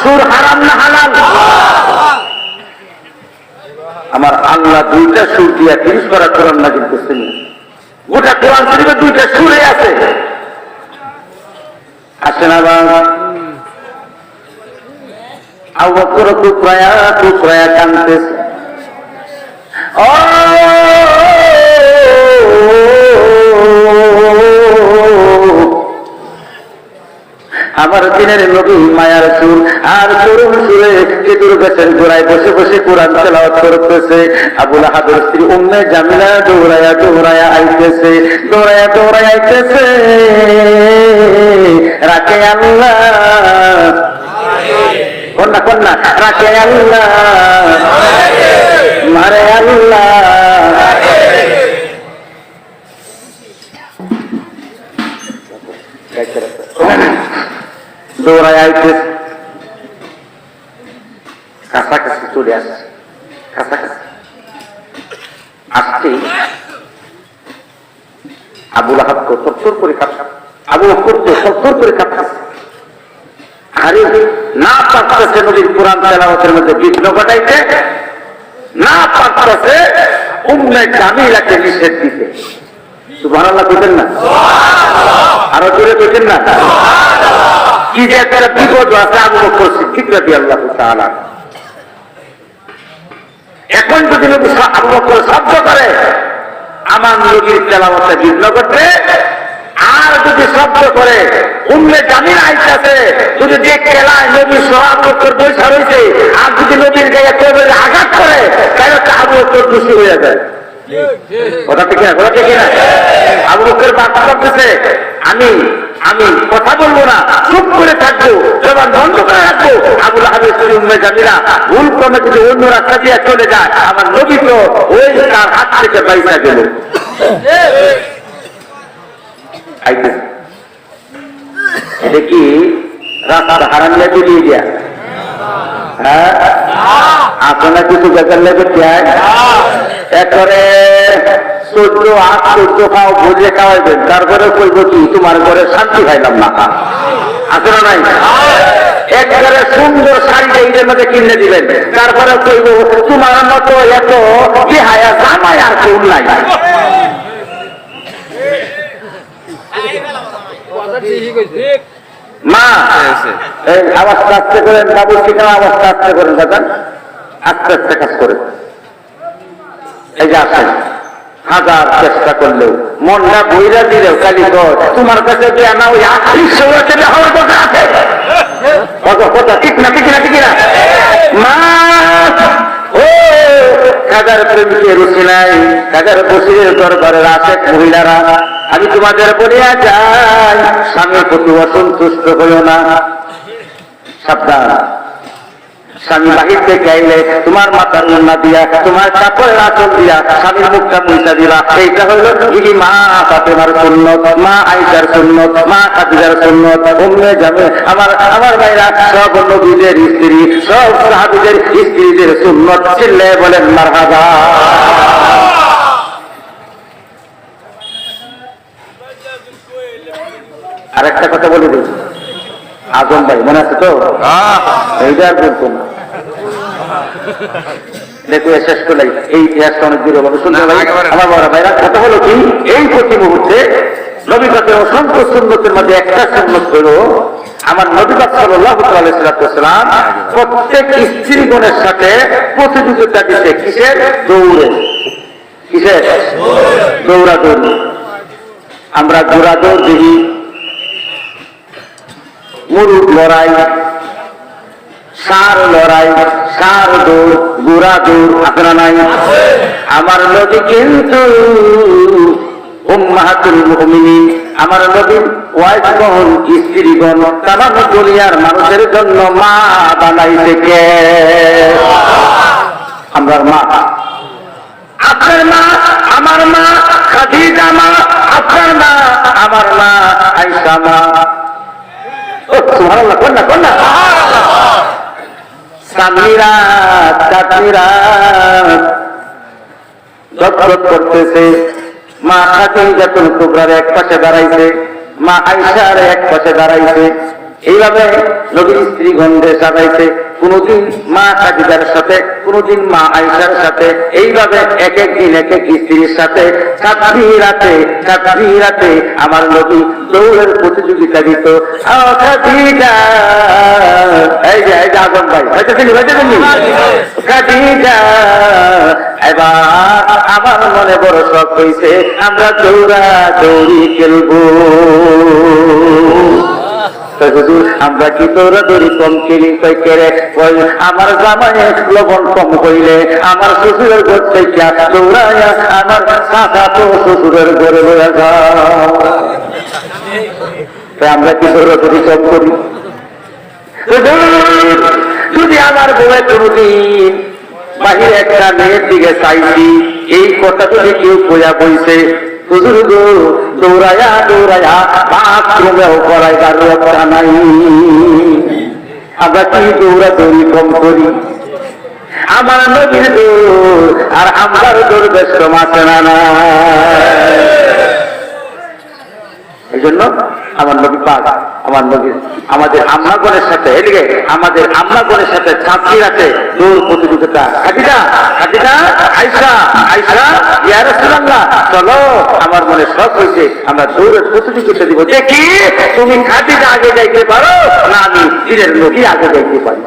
সুর হারাম না হালাল? আমার আল্লাহ দুইটা সুর দিয়া 30 পারা কোরআন নাযিল করছেন। গোটা কোরআন শরীফে দুইটা সুরে আছে। আসেন আবার আবু বকর টুকরায়া টুকরায়া কাঁদতেছে। আমার দিনের নবী মায়ার সুর আর করুণ সুরে খেজুর গাছের গোড়ায় বসে বসে কোরআন তেলাওয়াত করতেছে। আবু লাহাবের স্ত্রী উম্মে জামিলা দৌড়ায়া দৌড়ায়া আইতেছে, দৌড়ায়া দৌড়ায়া আইতেছে। রাখে আল্লাহ, কন্যা কন্যা, রাখে আল্লাহ, মারে আল্লাহ। দৌড়ায় আইতেছে, কাছাকাছি চলে আসছে। কাছাকাছি আসছে আবু লাহাব তো তত্তর করে কাঁপছে, আবু বকর তো তত্তর করে কাঁপছে। আরে না পারতেছে নবীর কোরআন তেলাওয়াতের মধ্যে বিঘ্ন ঘটাইতে, না পারতেছে উম্মে জামিলাকে নিষেধ দিতে। সুবহানাল্লাহ কইতেন না? আরো জোরে কইতেন না? কি যে একটা বিপদ আছে আবু বকর সিদ্দিক রাদিয়াল্লাহু তাআলা। এখন যদি নবী আবু বকর শব্দ করে আমার নবীর তেলাওয়াতে বিঘ্ন করতে, আর যদি শব্দ করে উম্মে জামিলা আইতাছে, যদি দেখ খেলায় নবীর আবু বকর বৈশা রয়েছে, আর যদি নবীর গায়ে কবরে আঘাত করে তাহলে আবু বকর খুশি হয়ে যায়। কথা ঠিক না? কথা ঠিক না? আবু বকর বাদ করতেছে, আমি আমি কথা বলবো না, চুপ করে থাকবো, জবান বন্ধ করে রাখবো। আবু লাহাবের স্ত্রী উম্মে জামিলা ভুল ক্রমে যদি অন্য রাস্তা দিয়ে চলে যায়, আমার নবী তো ওই তার হাত থেকে পয়সা গেল। এটা কি রাস্তা হারান লেগে দিয়ে গিয়া? হ্যাঁ, আপনারা কিছু বেকার লেগে দেয় একবারে 14 খাও ভোজে খাওয়াইবেন, তারপরে কইব কি তোমার ঘরে শান্তি পাইলাম না। আছে না নাই? একবারে সুন্দর শাড়িটা ঈদের মধ্যে কিনে দিবেন, তারপরে কইব তোমার মতো এত বেহায়া জামাই আর কেউ নাই। মা এই আওয়াজটা আস্তে করেন, বাবু ঠিকানা আওয়াজটা আস্তে করেন, দাদা আস্তে আস্তে কাজ করে। এই যে আসেন, হাজার চেষ্টা করলেও মনটা বইরা দিলেও কালীগঞ্জ তোমার কাছে গিয়া না ওই 38 হওয়ার কথা আছে। কথা ঠিক না? ঠিক না? ঠিক না? মা ও কাজার প্রেমিকের রুচি নাই, কাজার বসিরের দরবারের আশেক মহিলারা, আমি তোমাদের বলিয়া যাই, স্বামীর প্রতি অসন্তুষ্ট হইও না। সাবধান, স্বামী বাহির থেকে আইলে তোমার মাথার মুন্না দিয়া, তোমার কাপড়ের আঁচল দিয়া স্বামীর মুখটা মুইতা দিবা। এইটা হইল দিদি মা ফাতেমার সুন্নত, মা আয়েশার সুন্নত, মা খাদিজার সুন্নত। উম্মে জামিল আমার ভাইরা সব নবীদের স্ত্রী, সব সাহাবীদের স্ত্রীদের সুন্নত। চিল্লায়ে বলেন মারহাবা। আরেকটা কথা বলে দিই, আজম ভাই মনে আছে তো? এইটা আর বলতো না, দেখো শেষ করলে এই ইতিহাসটা অনেক দূরে হবে। শুনতে আমার বড় ভাইরা কথা হলো কি, এই প্রতি মুহূর্তে নবী পাকের অসংখ্য সুন্নতের মধ্যে একটা সুন্নত হলো আমার নবী পাক সাল্লাল্লাহু আলাইহি ওয়াসাল্লাম প্রত্যেক স্ত্রীগণের সাথে প্রতিযোগিতা দিতে কিসের? দৌড়ে। কিসের? দৌড়াদৌড়ি। আমরা ঘোড়াদৌড় দেখি, মুরুদ লড়াই, ষাঁড় লড়াই, ষাঁড় দৌড়, ঘোড়া দৌড়, আপনারা নাই? আমার নবী কিন্তু উম্মাহাতুল মুমিনিন, আমার নবীর ওয়াইফগণ, স্ত্রীগণ, তামাম দুনিয়ার মানুষের জন্য মা বানাইছে কে? আমরা মা। আপনার মা, আমার মা, খাদিজা মা, আপনার মা, আমার মা, আয়েশা মা। ও সুবহানাল্লাহ, কোন না কোন না। সামিরা চাঁদনিরা দপদপ করতেছে। মা খাদিজাতুল কুবরার এক পাশে দাঁড়াইছে, মা আয়েশার এক পাশে দাঁড়াইছে। এইভাবে নবীর স্ত্রীগণদের সাজাইছে, কোনদিন মা খাদিজার সাথে, কোনদিন মা আয়েশার সাথে, এইভাবে এক এক দিন এক এক স্ত্রীর সাথে। চাঁদনি রাতে আমার নবী দৌড়ের প্রতিযোগিতা দিত। খাদিজা, এই যে আজম ভাই খাদিজা, এবার আমার মনে বড় শখ হয়েছে, আমরা দৌড়া দৌড়ি খেলবো। আমরা কি দৌড়াদৌড়ি কম খেলি? আমার জামাই লবণ কম হইলে আমার শ্বশুরের ঘর থেকে দৌড়াইয়া আমার সাদা তো শ্বশুরের ঘরে লইয়া যাও। আমরা কি দৌড়াদৌড়ি কম করি? যদি আমার বউয়ের কোনদিন বাহির একটা মেয়ের দিকে চাইছি, এই কথা যদি কেউ বোঝা বইছে, হুজুর গো দৌড়াইয়া দৌড়াইয়া বাথরুমেও করাইবার রক্ষা নাই। আমরা কি দৌড়াদৌড়ি কম করি? আমার নবীর দৌড় আর আমার দৌড় বেশ মাসে না। এই জন্য আমার নবী পাক, আমার নবী আমাদের আম্মাগণের সাথে, এদিকে আমাদের আম্মাগণের সাথে চাঁদনি রাতে দৌড় প্রতিযোগিতা। খাদিজা, খাদিজা, আয়েশা, আয়েশা, ইয়া রাসূলুল্লাহ, চলো, আমার মনে শখ হয়েছে, আমরা দৌড়ের প্রতিযোগিতা দিব। দেখি তুমি খাদিজা আগে যাইতে পারো না আমি দিনের নবী আগে যাইতে পারি।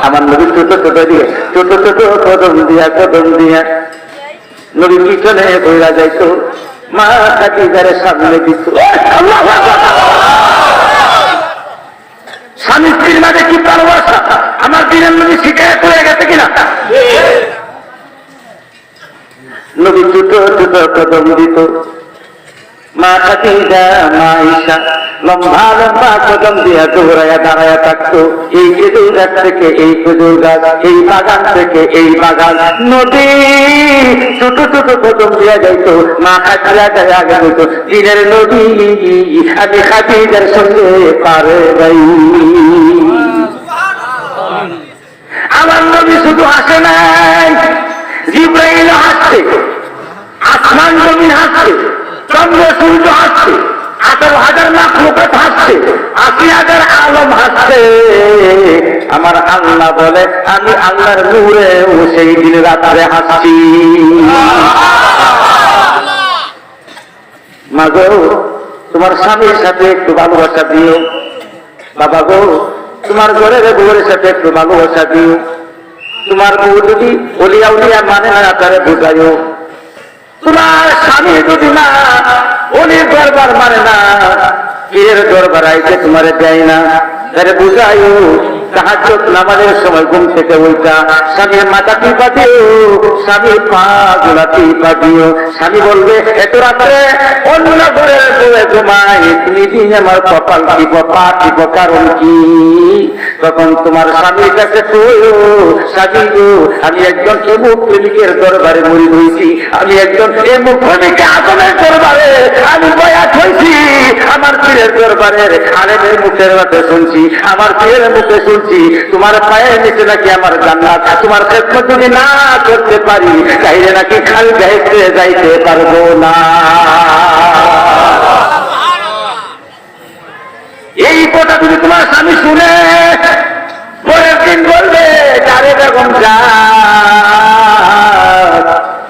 আমার নবী ছোট ছোট দিয়ে ছোট ছোট কদম দিয়া নবী পিছনে বইরা যাইতো, মা খাদিজার সামনে দিত। স্বামী স্ত্রীর মাঝে কি ভালোবাসা আমার দিনের নবী শিখায় পড়ে গেছে কিনা? নবী ছোট ছোট কদম দিত, মা খাদিজা, মা আয়েশা লম্বা লম্বা কদম দিয়া দৌড়াইয়া দাঁড়াইয়া থাকতো। এই খেজুর গাছ থেকে এই খেজুর গাছ, এই বাগান থেকে এই বাগান। নদী ছোট ছোট কদম দিয়া যাইতো, মা খাদিজা আগে যেত। দিনের নদী আমি খাদিজার সঙ্গে পারে যাই। আমার নবী শুধু হাসে নাই, জিবরাইল হাসছে, আসমান জমিন হাসছে, চন্দ্র সূর্য হাসছে, 18,000 মাখলুকাত হাসছে, 80,000 আলম হাসছে। আমার আল্লাহ বলে আমি আল্লাহর নূরে সেই দিন রাত্রে হাসছি। মা গো তোমার স্বামীর সাথে একটু ভালোবাসা দিও, বাবা গো তোমার ঘরের বউয়ের সাথে একটু ভালোবাসা দিও। তোমার বউ যদি ওলিয়া উলিয়া মানে না তারে বুঝাইও। তোমার স্বামী যদি না অনেক দরবার মানে না, পীরের দরবার আইতে তোমারে দেয় না, তারে বুঝাইও। তাহাজ্জুদ নামাজের সময় ঘুম থেকে ওইটা স্বামীর মাথা টিপা দিও, স্বামীর পা গুলা টিপা দিও। স্বামী বলবে এত রাত্রে অন্য ঘরের বউয়ে ঘুমায়, তুমি দিন আমার কপাল টিপ, পা টিপ, কারণ কি? তখন তোমার স্বামীর কাছে কইও, স্বামী গো আমি একজন এমুক প্রেমিকের দরবারে মরিদ হইছি, আমি একজন এমুক প্রেমিক আদমের দরবারে আমি বয়াত হইছি, আমার পীরের দরবারের আলেমের মুখের কথা শুনছি, আমার পীরের মুখে শুনছি তোমার পায়ের নিচে নাকি আমার জান্নাত। তোমার খেদমত যদি না করতে পারি তাইলে নাকি খালি যাইতে যাইতে পারবো না। এই কথা যদি তোমার স্বামী শুনে পরের দিন বলবে যারে বেগম যা,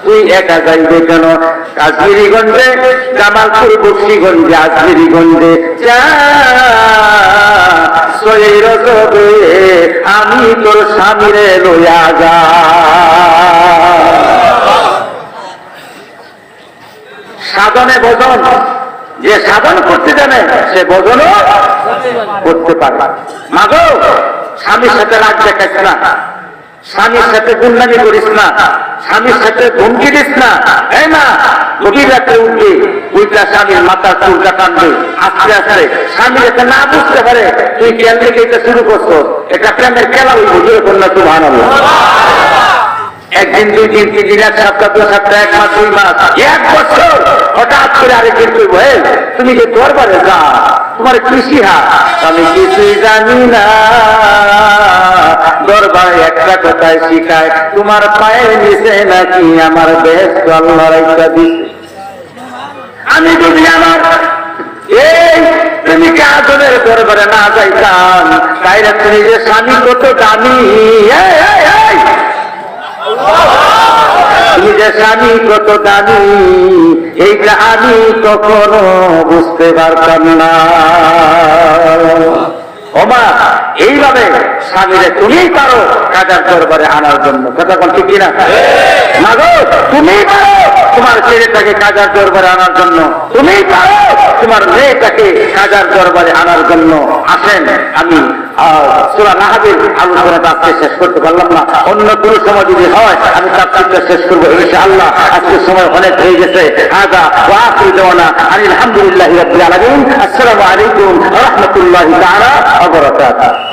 তুই একা যাইবে কেন? কাজ আজমিরিগঞ্জে, জামালপুর বক্সিগঞ্জে, আজমিরিগঞ্জে যা সই রজবে আমি তোর স্বামীরে লইয়া যা। সাধনে ভজন, যে সাধন করতে জানে সে ভজনও করতে পারে। মাগো, স্বামীর সাথে রাগ দেখাইস না, স্বামীর সাথে গুন্ডামি করিস না, স্বামীর সাথে ধমকি দিস না। এই না, গভীর রাত্রে উঠবি, উল্টা স্বামীর মাথার চুলটা টানবে আস্তে আস্তে। স্বামী যাতে না বুঝতে পারে তুই কেন থেকে এটা শুরু করছো, এটা প্রেমের খেলা ওই বুঝে কন্যা সুবহানাল্লাহ। একদিন, দুই দিন, তিন দিন, এক সপ্তাহ, দু সপ্তাহ, এক মাস, 2 মাস, 1 বছর, হঠাৎ করে আরেকদিন তুই বল তুমি যে দরবারে যা, তোমার কৃষি হাত, আমি কিছুই জানি না। দরবারে একটা কথাই শিখায়, তোমার পায়ের নিচে নাকি আমার বেশ আল্লাহ রাইখা দিছে। আমি যদি আমার এই তুমি কাজলের দরবারে না যাইতাম, তাইলে তুমি যে স্বামী কত দামি, তুমি যে স্বামী কত দামি, এইটা আমি কখনো বুঝতে পারতাম না। ওমা, এইভাবে স্বামীরে তুমি পারো কাজার দরবারে আনার জন্য, কথা কোন ঠিক কিনা? মাগো, তুমি পারো তোমার ছেলেটাকে কাজার দরবারে আনার জন্য, তুমি পারো তোমার মেয়েটাকে কাজার দরবারে আনার জন্য। আসেন, আমি সূরা নাহলের আলোচনাটা আজকে শেষ করতে পারলাম না, অন্য কোন সময় যদি হয় আমি তাফসীরটা শেষ করবো ইনশাআল্লাহ। আজকের সময় অনেক হয়ে গেছে। হাযা ওয়া আখিরু দাওয়ানা আলহামদুলিল্লাহি রাব্বিল আলামিন। আসসালামু আলাইকুম ওয়া রাহমাতুল্লাহি তাআলা ওয়া বারাকাতুহু।